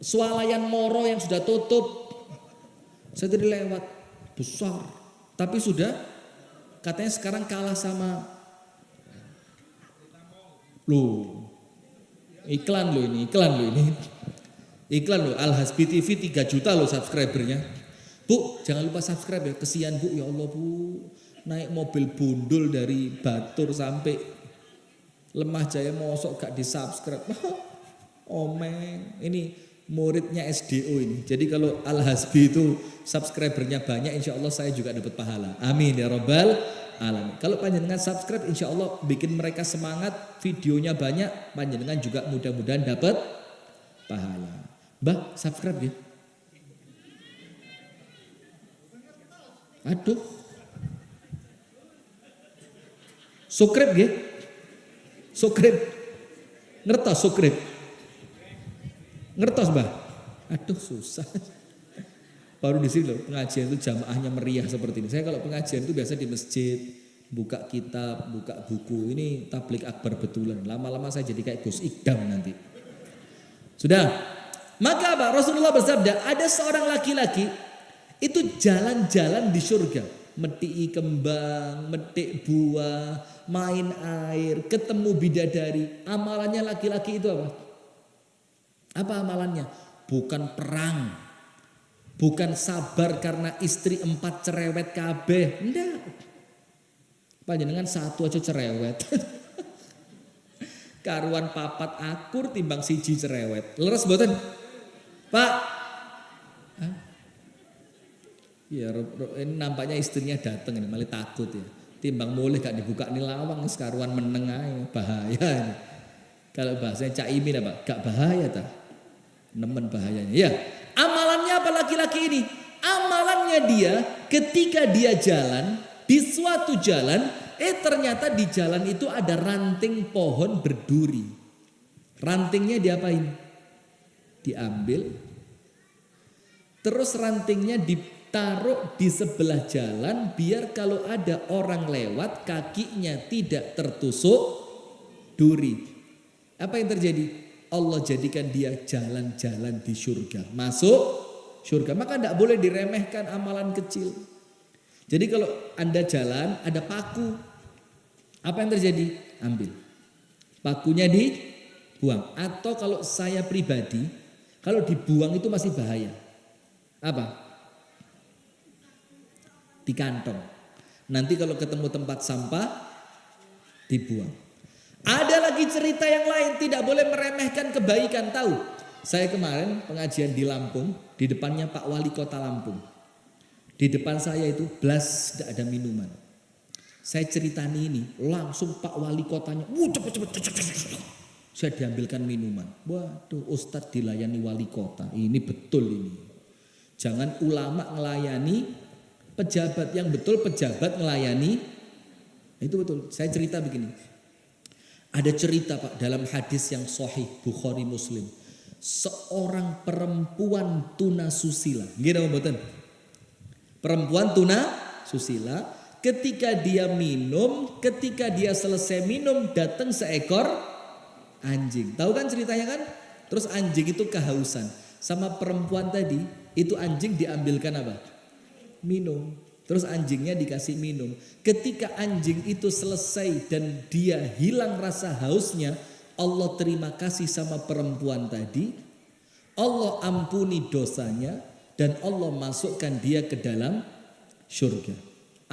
Swalayan Moro yang sudah tutup. Saya tadi lewat, besar. Tapi sudah katanya sekarang kalah sama iklan lo ini. Iklan lo, Al Hasbi TV 3 juta lo subscribernya. Bu, jangan lupa subscribe ya. Kesian Bu, ya Allah Bu. Naik mobil bundul dari Batur sampai Lemah Jaya mosok gak di subscribe. Omeng. Ini muridnya SDO ini. Jadi kalau Al Hasbi itu subscribernya banyak, insya Allah saya juga dapat pahala. Amin ya Rabbal alamin. Kalau panjenengan subscribe, insya Allah bikin mereka semangat, videonya banyak, panjenengan juga mudah-mudahan dapat pahala. Mbah, subscribe ya. Aduh. Subscribe ya. Subscribe. Ngertos subscribe. Ngertos Mbah? Aduh susah. Baru di sini loh pengajian itu jamaahnya meriah seperti ini. Saya kalau pengajian itu biasa di masjid, buka kitab, buka buku. Ini tablik akbar betulan. Lama-lama saya jadi kayak Gus Ikdam nanti. Sudah. Maka apa? Rasulullah bersabda, ada seorang laki-laki itu jalan-jalan di surga. Metik kembang, metik buah, main air, ketemu bidadari. Amalannya laki-laki itu apa? Apa amalannya? Bukan perang. Bukan sabar karena istri 4 cerewet kabeh. Enggak. Panjenengan 1 aja cerewet. Karuan papat akur timbang 1 cerewet. Leres mboten? Pak. Hah? Ya, ini nampaknya istrinya datang ini malah takut ya. Timbang boleh gak dibuka nih lawang sekaruan meneng ae, bahaya ini. Kalau bahasanya Cak Imin apa? Gak bahaya ta? Nemen bahayanya. Ya, amalannya apa laki-laki ini? Amalannya dia ketika dia jalan di suatu jalan, ternyata di jalan itu ada ranting pohon berduri. Rantingnya diapain? Diambil. Terus rantingnya ditaruh di sebelah jalan biar kalau ada orang lewat kakinya tidak tertusuk duri. Apa yang terjadi? Allah jadikan dia jalan-jalan di surga. Masuk surga. Maka tidak boleh diremehkan amalan kecil. Jadi kalau Anda jalan ada paku. Apa yang terjadi? Ambil. Pakunya dibuang. Atau kalau saya pribadi, kalau dibuang itu masih bahaya. Apa? Di kantong. Nanti kalau ketemu tempat sampah, dibuang. Ada lagi cerita yang lain, tidak boleh meremehkan kebaikan. Tahu, saya kemarin pengajian di Lampung, di depannya Pak Wali Kota Lampung. Di depan saya itu blas tidak ada minuman. Saya ceritani ini, langsung Pak Wali Kotanya, cepet. Saya diambilkan minuman. Waduh, Ustadz dilayani Wali Kota, ini betul ini. Jangan ulama melayani pejabat, yang betul pejabat melayani. Itu betul, saya cerita begini. Ada cerita Pak dalam hadis yang sahih Bukhari Muslim. Seorang perempuan tuna susila. Gimana mboten? Perempuan tuna susila. Ketika dia minum, ketika dia selesai minum datang seekor anjing. Tahu kan ceritanya kan? Terus anjing itu kehausan. Sama perempuan tadi itu anjing diambilkan apa? Minum. Terus anjingnya dikasih minum. Ketika anjing itu selesai dan dia hilang rasa hausnya, Allah terima kasih sama perempuan tadi. Allah ampuni dosanya dan Allah masukkan dia ke dalam surga.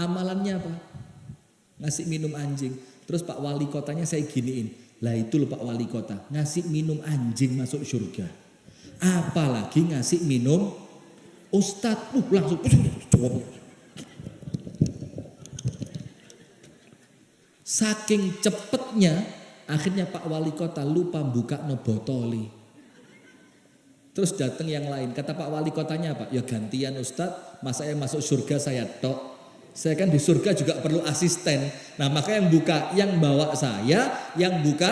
Amalannya apa? Ngasih minum anjing. Terus Pak Wali Kotanya saya giniin. Lah itu loh Pak Wali Kota, ngasih minum anjing masuk surga. Apalagi ngasih minum Ustadz. Langsung saking cepetnya akhirnya Pak Wali Kota lupa buka no botoli. Terus datang yang lain. Kata Pak Wali Kotanya apa? Ya gantian Ustadz, masa yang masuk surga saya tok. Saya kan di surga juga perlu asisten. Nah maka yang buka, yang bawa saya, yang buka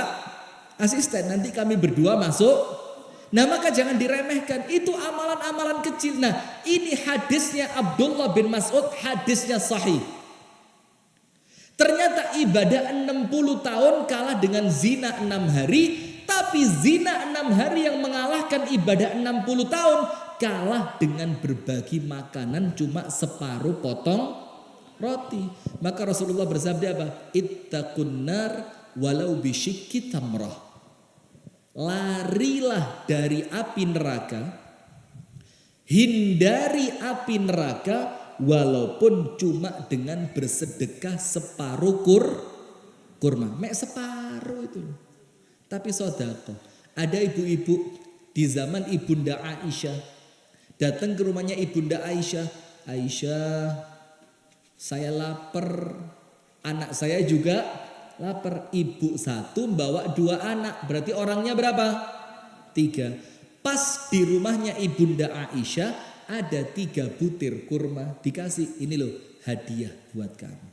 asisten. Nanti kami berdua masuk Nah maka jangan diremehkan, itu amalan-amalan kecil. Nah ini hadisnya Abdullah bin Mas'ud, hadisnya sahih. Ternyata ibadah 60 tahun kalah dengan zina 6 hari. Tapi zina 6 hari yang mengalahkan ibadah 60 tahun kalah dengan berbagi makanan cuma separuh potong roti. Maka Rasulullah bersabda apa? Ittaqun nar walau bisyikki tamrah. Larilah dari api neraka, hindari api neraka walaupun cuma dengan bersedekah separuh kurma. Mek separuh itu. Tapi sedekah. Ada ibu-ibu di zaman Ibunda Aisyah datang ke rumahnya Ibunda Aisyah. Aisyah, saya lapar, anak saya juga lapar. Ibu satu bawa 2 anak, berarti orangnya berapa? 3. Pas di rumahnya Ibunda Aisyah ada 3 butir kurma, dikasih, ini loh hadiah buat kamu.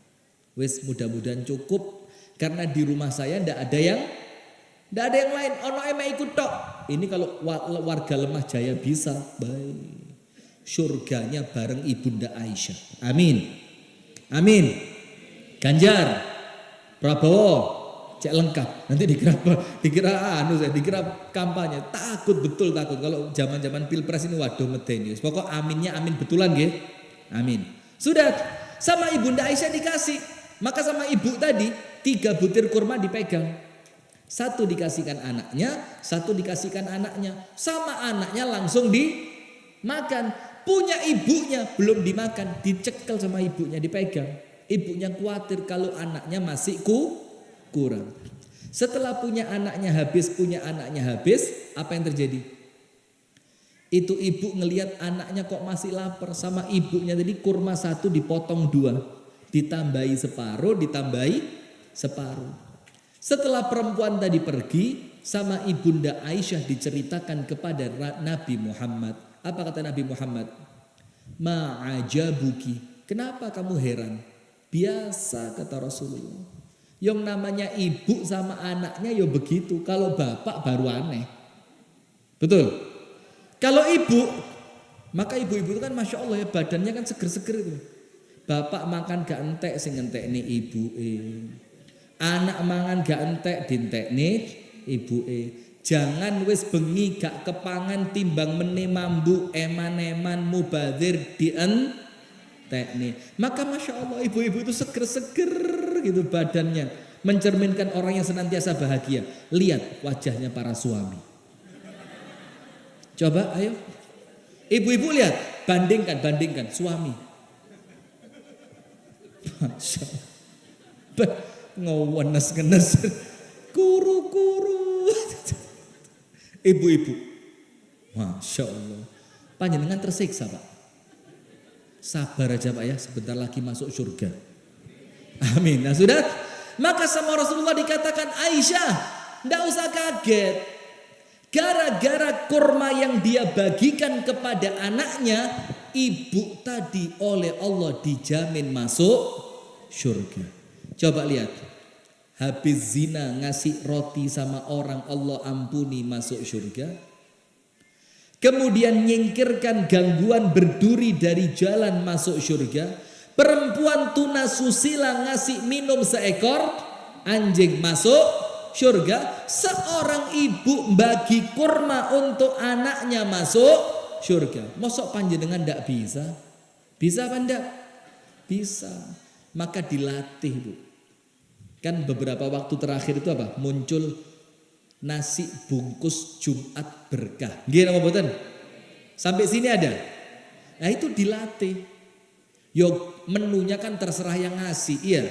Wes mudah-mudahan cukup, karena di rumah saya ndak ada yang lain. Ono emek ikut tok. Ini kalau warga Lemah Jaya bisa, baik. Surganya bareng Ibunda Aisyah. Amin. Amin. Ganjar, Prabowo, cek lengkap. Nanti dikira kampanye. Takut betul takut kalau zaman-zaman Pilpres ini waduh medeni. Pokok aminnya amin betulan nggih. Amin. Sudah sama Ibunda Aisyah dikasih. Maka sama ibu tadi 3 butir kurma dipegang. 1 dikasihkan anaknya, 1 dikasihkan anaknya. Sama anaknya langsung dimakan. Punya ibunya belum dimakan, dicekel sama ibunya, dipegang. Ibunya khawatir kalau anaknya masih kurang. Setelah punya anaknya habis, apa yang terjadi? Itu ibu ngelihat anaknya kok masih lapar, sama ibunya tadi kurma 1 dipotong 2, ditambahi separuh. Setelah perempuan tadi pergi, sama Ibunda Aisyah diceritakan kepada Nabi Muhammad. Apa kata Nabi Muhammad? Ma'ajabuki. Kenapa kamu heran? Biasa kata Rasulullah. Yang namanya ibu sama anaknya ya begitu. Kalau bapak baru aneh. Betul? Kalau ibu, maka ibu-ibu itu kan Masya Allah ya, badannya kan seger-seger itu. Bapak makan gak entek sing entek nih ibu. Anak mangan gak entek dintek nih ibu. Jangan wis bengi gak kepangan timbang meni mambu eman-eman mubadir dientek nih. Maka Masya Allah ibu-ibu itu seger-seger gitu badannya. Mencerminkan orang yang senantiasa bahagia. Lihat wajahnya para suami. Coba ayo. Ibu-ibu lihat. Bandingkan suami. Masya Allah. Ngewenes kuru-kuru. Ibu-ibu, Masya Allah, panjenengan tersiksa Pak. Sabar aja Pak ya, sebentar lagi masuk surga. Amin. Nah sudah, maka sama Rasulullah dikatakan Aisyah, ndak usah kaget. Gara-gara kurma yang dia bagikan kepada anaknya, ibu tadi oleh Allah dijamin masuk surga. Coba lihat, habis zina ngasih roti sama orang Allah ampuni masuk surga. Kemudian nyingkirkan gangguan berduri dari jalan masuk surga. Perempuan tunasusila ngasih minum seekor anjing masuk surga. Seorang ibu bagi kurma untuk anaknya masuk surga. Mosok panjenengan ndak bisa? Bisa apa ndak? Bisa. Maka dilatih Bu. Kan beberapa waktu terakhir itu apa? Muncul nasi bungkus Jumat berkah. Nggih napa mboten? Sampai sini ada. Nah itu dilatih. Yo menunya kan terserah yang ngasih. Iya.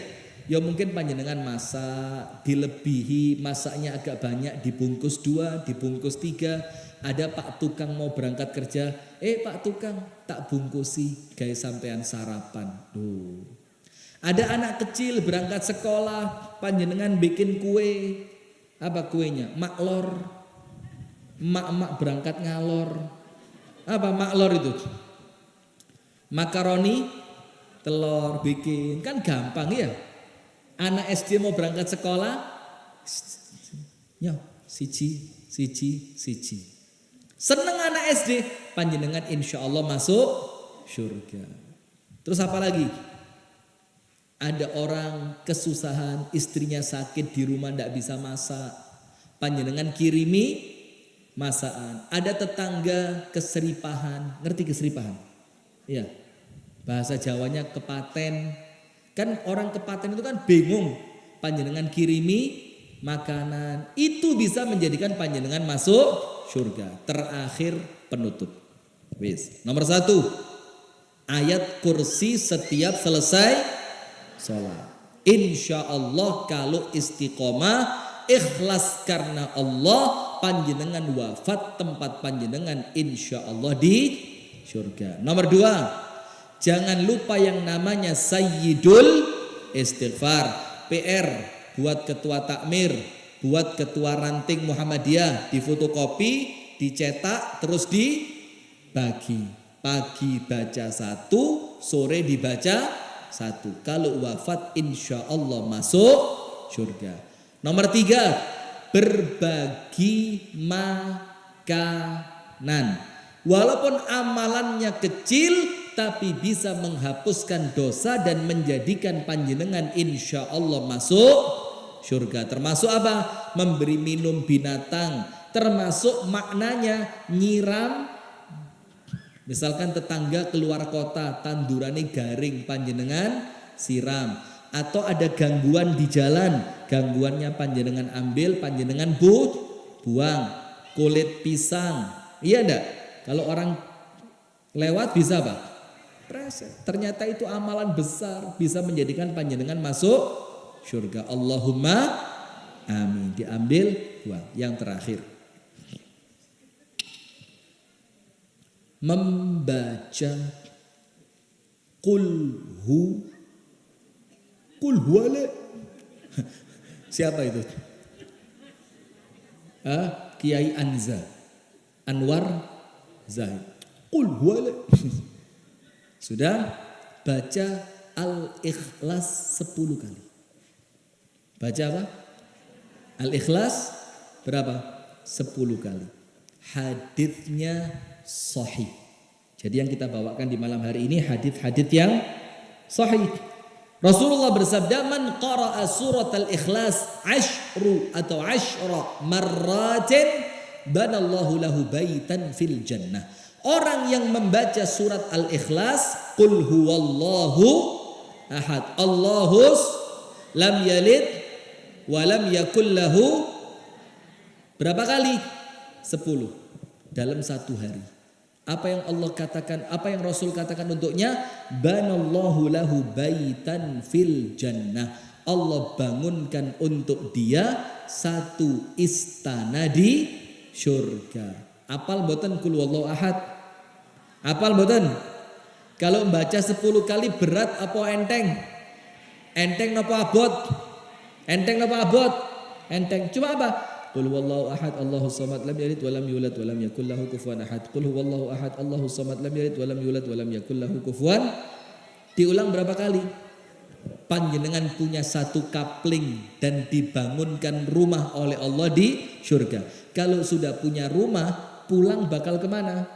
Yo mungkin panjenengan masak, dilebihi, masaknya agak banyak, dibungkus 2, dibungkus 3. Ada Pak Tukang mau berangkat kerja. Pak Tukang tak bungkusi gawe sampean sarapan. Tuh. Ada anak kecil berangkat sekolah, panjenengan bikin kue. Apa kuenya? Maklor. Emak-emak berangkat ngalor. Apa maklor itu? Makaroni, telur bikin. Kan gampang ya. Anak SD mau berangkat sekolah. Ya, siji. Seneng anak SD, panjenengan insya Allah masuk surga. Terus apa lagi? Ada orang kesusahan, istrinya sakit di rumah tidak bisa masak, panjenengan kirimi masakan. Ada tetangga keseripahan, ngerti keseripahan? Iya, bahasa Jawanya kepaten. Kan orang kepaten itu kan bingung, panjenengan kirimi makanan, itu bisa menjadikan panjenengan masuk surga. Terakhir penutup. Wis. Nomor 1, ayat kursi setiap selesai sholat. Insya Allah kalau istiqomah, ikhlas karena Allah, panjenengan wafat tempat panjenengan insya Allah di surga. Nomor 2, jangan lupa yang namanya sayyidul istighfar. PR buat ketua takmir, buat ketua ranting Muhammadiyah, difotokopi, dicetak, terus dibagi. Pagi baca 1, sore dibaca 1. Kalau wafat insya Allah masuk surga. Nomor 3, berbagi makanan. Walaupun amalannya kecil, tapi bisa menghapuskan dosa dan menjadikan panjenengan insya Allah masuk surga. Termasuk apa? Memberi minum binatang. Termasuk maknanya nyiram. Misalkan tetangga keluar kota, tandurane garing, panjenengan siram. Atau ada gangguan di jalan, gangguannya panjenengan ambil, panjenengan buang. Kulit pisang, iya enggak? Kalau orang lewat bisa apa? Preset. Ternyata itu amalan besar, bisa menjadikan panjenengan masuk surga. Allahumma amin. Diambil, buang. Yang terakhir, membaca qul huwala. Siapa itu? Kiai Anwar Zahid. Qul huwala. Sudah baca Al-Ikhlas 10 kali. Baca apa? Al-Ikhlas berapa? 10 kali. Haditsnya sahih. Jadi yang kita bawakan di malam hari ini hadits-hadits yang sahih. Rasulullah bersabda, man qara'a surat al-ikhlas ashra marratin banallahu lahu baitan fil jannah. Orang yang membaca surat al-ikhlas, qul huwallahu ahad, Allahus lam yalid wa lam yakul lahu, berapa kali? 10 dalam satu hari. Apa yang Allah katakan, apa yang Rasul katakan untuknya? Banallahu lahu baitan fil jannah. Allah bangunkan untuk dia satu istana di surga. Apal boten kul wallahu ahad? Apal boten? Kalau baca 10 kali berat apa enteng? Enteng apa abot? Enteng apa abot? Enteng. Cuma apa? Qul huwallahu ahad Allahus samad lam yalid wa lam yulad wa lam yakul lahu kufuwan ahad. Qul huwallahu ahad Allahus samad lam yalid wa lam yulad wa lam yakul lahu kufuwan. Diulang berapa kali? Panjenengan punya satu kapling dan dibangunkan rumah oleh Allah di surga. Kalau sudah punya rumah, pulang bakal kemana?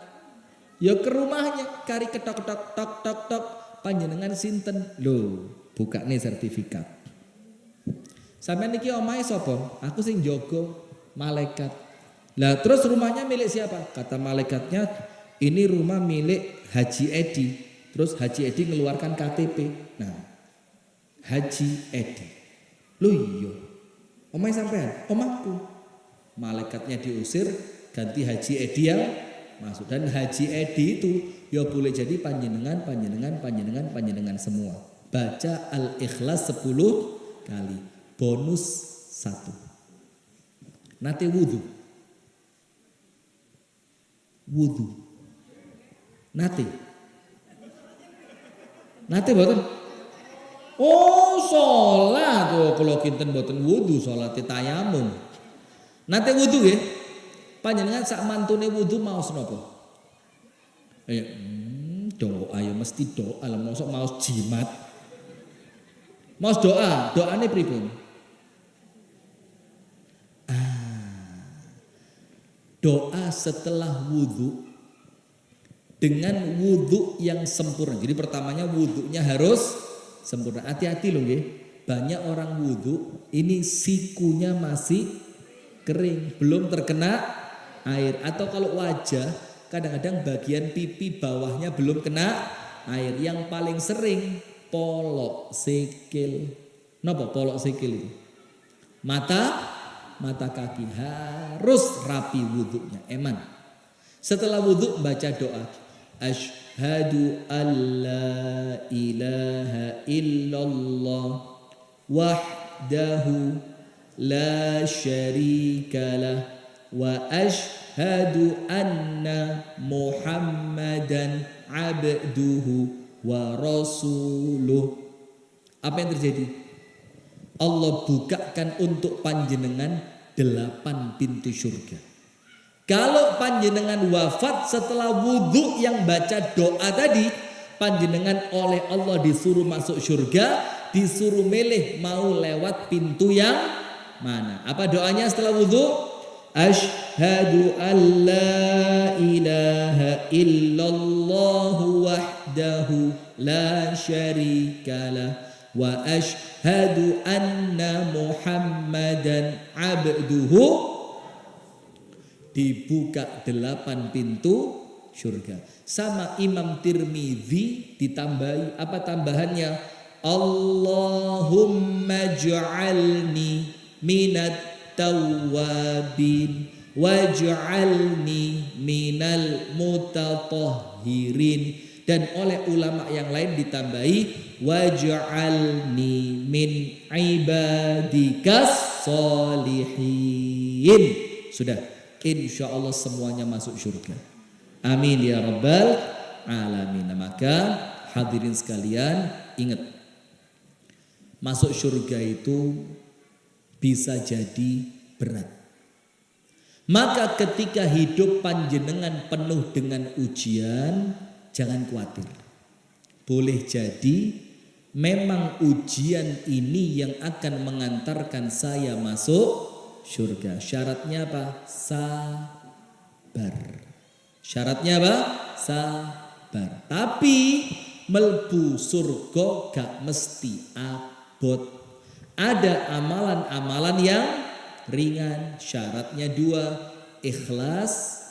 Ya ke rumahnya. Kari ketok tok tok tok tok. Panjenengan sinten? Loh, buka nih sertifikat. Sampeyan niki omahe sapa? Aku sing jogo. Malaikat. Lah terus rumahnya milik siapa? Kata malaikatnya, ini rumah milik Haji Edi. Terus Haji Edi ngeluarkan KTP. Nah, Haji Edi. Loh iya. Omahe sampean? Omahku. Malaikatnya diusir, ganti Haji Edi yang masuk. Dan Haji Edi itu ya boleh jadi panjenengan semua. Baca Al-Ikhlas 10 kali. Bonus 1. Nate wudu. Nate boten. Oh, salat. Oh, kalau kinten boten wudu, salate tayamum. Nate wudu nggih. Panjenengan sak mantune wudu maos napa? Doa ya mesti doa, lah mosok maos jimat. Maos doa, doane pripun? doa setelah wudhu dengan wudhu yang sempurna. Jadi pertamanya wudhunya harus sempurna. Hati-hati loh nggih. Banyak orang wudhu ini sikunya masih kering, belum terkena air. Atau kalau wajah kadang-kadang bagian pipi bawahnya belum kena air. Yang paling sering polok sikil. Napa polok sikil itu? Mata kaki harus rapi wudhunya. Eman. Setelah wudhu baca doa. Asyhadu an la ilaha illallah wahdahu la syarikalah wa asyhadu anna Muhammadan abduhu wa rasuluh. Apa yang terjadi? Allah bukakan untuk panjenengan 8 pintu surga. Kalau panjenengan wafat setelah wudhu yang baca doa tadi, panjenengan oleh Allah disuruh masuk surga, disuruh milih mau lewat pintu yang mana. Apa doanya setelah wudhu? Asyhadu an la ilaha illallah wahdahu la syarikalah wa asyhadu anna Muhammadan abduhu. Dibuka 8 pintu surga. Sama Imam Tirmidzi ditambahi apa tambahannya? Allahumma ja'alni minat tawwabin waj'alni minal mutatahhirin. Dan oleh ulama yang lain ditambahi waj'alni min ibadikas solihin. Sudah. Insya Allah semuanya masuk surga. Amin ya rabbal alamin. Maka hadirin sekalian ingat, masuk surga itu bisa jadi berat. Maka ketika hidup panjenengan penuh dengan ujian, jangan khawatir. Boleh jadi memang ujian ini yang akan mengantarkan saya masuk surga. Syaratnya apa? Sabar. Syaratnya apa? Sabar. Tapi melbu surga gak mesti abot. Ada amalan-amalan yang ringan. Syaratnya 2, ikhlas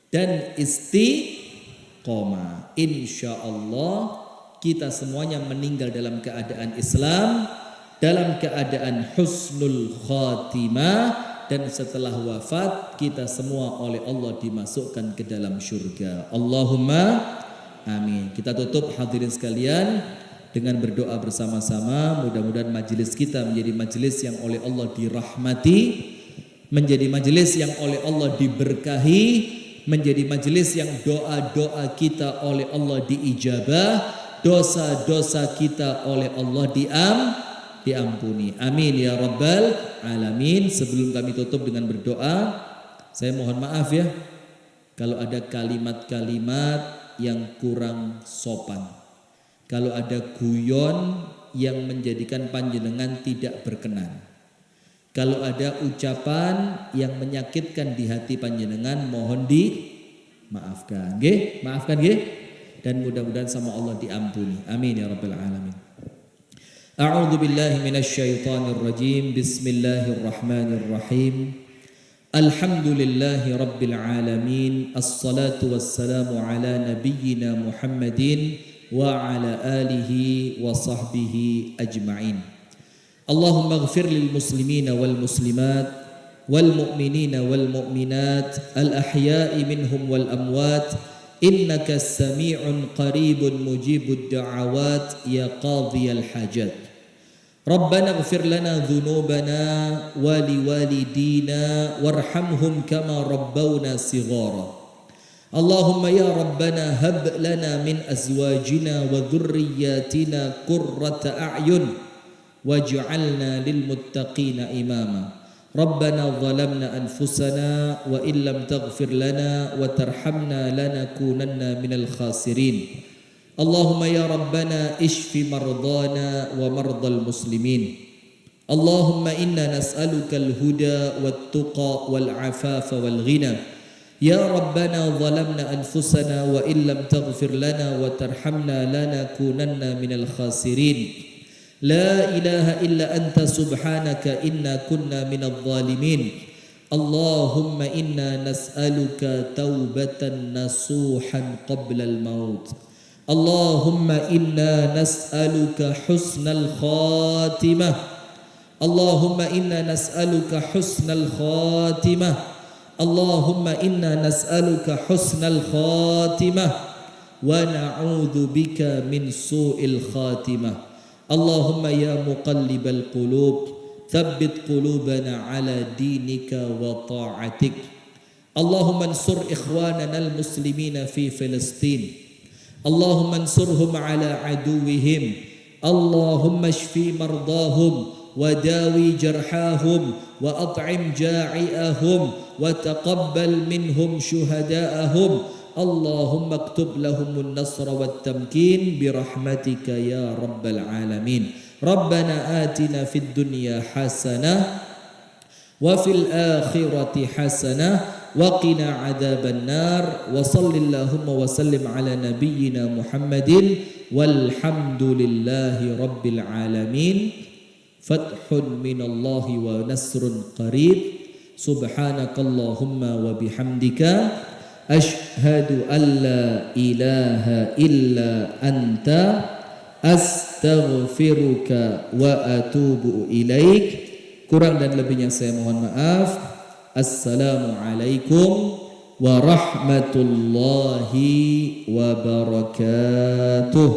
dan istiqomah. Insya Allah kita semuanya meninggal dalam keadaan Islam, dalam keadaan husnul khatimah, dan setelah wafat kita semua oleh Allah dimasukkan ke dalam surga. Allahumma amin. Kita tutup hadirin sekalian dengan berdoa bersama-sama. Mudah-mudahan majelis kita menjadi majelis yang oleh Allah dirahmati, menjadi majelis yang oleh Allah diberkahi, menjadi majelis yang doa-doa kita oleh Allah diijabah, dosa-dosa kita oleh Allah diampuni. Amin ya rabbal alamin. Sebelum kami tutup dengan berdoa, saya mohon maaf ya kalau ada kalimat-kalimat yang kurang sopan, kalau ada guyon yang menjadikan panjenengan tidak berkenan, kalau ada ucapan yang menyakitkan di hati panjenengan, mohon dimaafkan. Nggih, maafkan nggih. Dan mudah-mudahan sama Allah diampuni. Amin ya rabbal alamin. A'udzu billahi minasy syaithanir rajim. Bismillahirrahmanirrahim. Alhamdulillahi rabbil alamin. Assalatu wassalamu ala nabiyyina Muhammadin wa ala alihi wa sahbihi ajma'in. Allahumma ighfir lil muslimina wal muslimat wal mu'minina wal mu'minat al ahya'i minhum wal amwat innaka sami'un qaribun mujibud da'awat ya qadhiyal hajat. Rabbana ighfir lana dhunubana wa liwalidina warhamhum kama rabbawna sighara. Allahumma ya Rabbana hab lana min azwajina wa dhurriyyatina qurrata a'yun waj'alna lil muttaqina imama. Rabbana zalamna anfusana wa illam taghfir lana wa tarhamna lanakunanna minal khasirin. Allahumma ya Rabbana ishfi mardana wa mardal muslimin. Allahumma inna nas'aluka al-huda wat-tuqa wal-afafa wal-ghina. Ya Rabbana zalamna anfusana wa illam taghfir lana wa tarhamna lanakunanna minal khasirin. La ilaha illa anta subhanaka inna kunna minadh dhalimin. Allahumma inna nas'aluka taubatan nasuhan qabla al-maut. Allahumma inna nas'aluka husnal khatimah. Allahumma inna nas'aluka husnal khatimah. Allahumma inna nas'aluka husnal khatimah wa na'udzu bika min su'il khatimah. Allahumma ya muqallibal qulub thabbit qulubana ala dinika wa ta'atik. Allahumma ansur ikhwanana al-muslimina fi Filistin. Allahumma ansurhum ala aduwwihim. Allahumma shfi mardahum وداوي جرحاهم وأطعم جاعئهم وتقبل منهم شهداءهم. اللهم اكتب لهم النصر والتمكين برحمتك يا رب العالمين. ربنا آتنا في الدنيا حسنة وفي الآخرة حسنة وقنا عذاب النار. وصل اللهم وسلم على نبينا محمد والحمد لله رب العالمين. Fathun minallahi wa nasrun qarib. Subhanakallahumma wa bihamdika ashhadu an la ilaha illa anta astaghfiruka wa atubu ilaik. Kurang dan lebihnya saya mohon maaf. Assalamualaikum warahmatullahi wabarakatuh.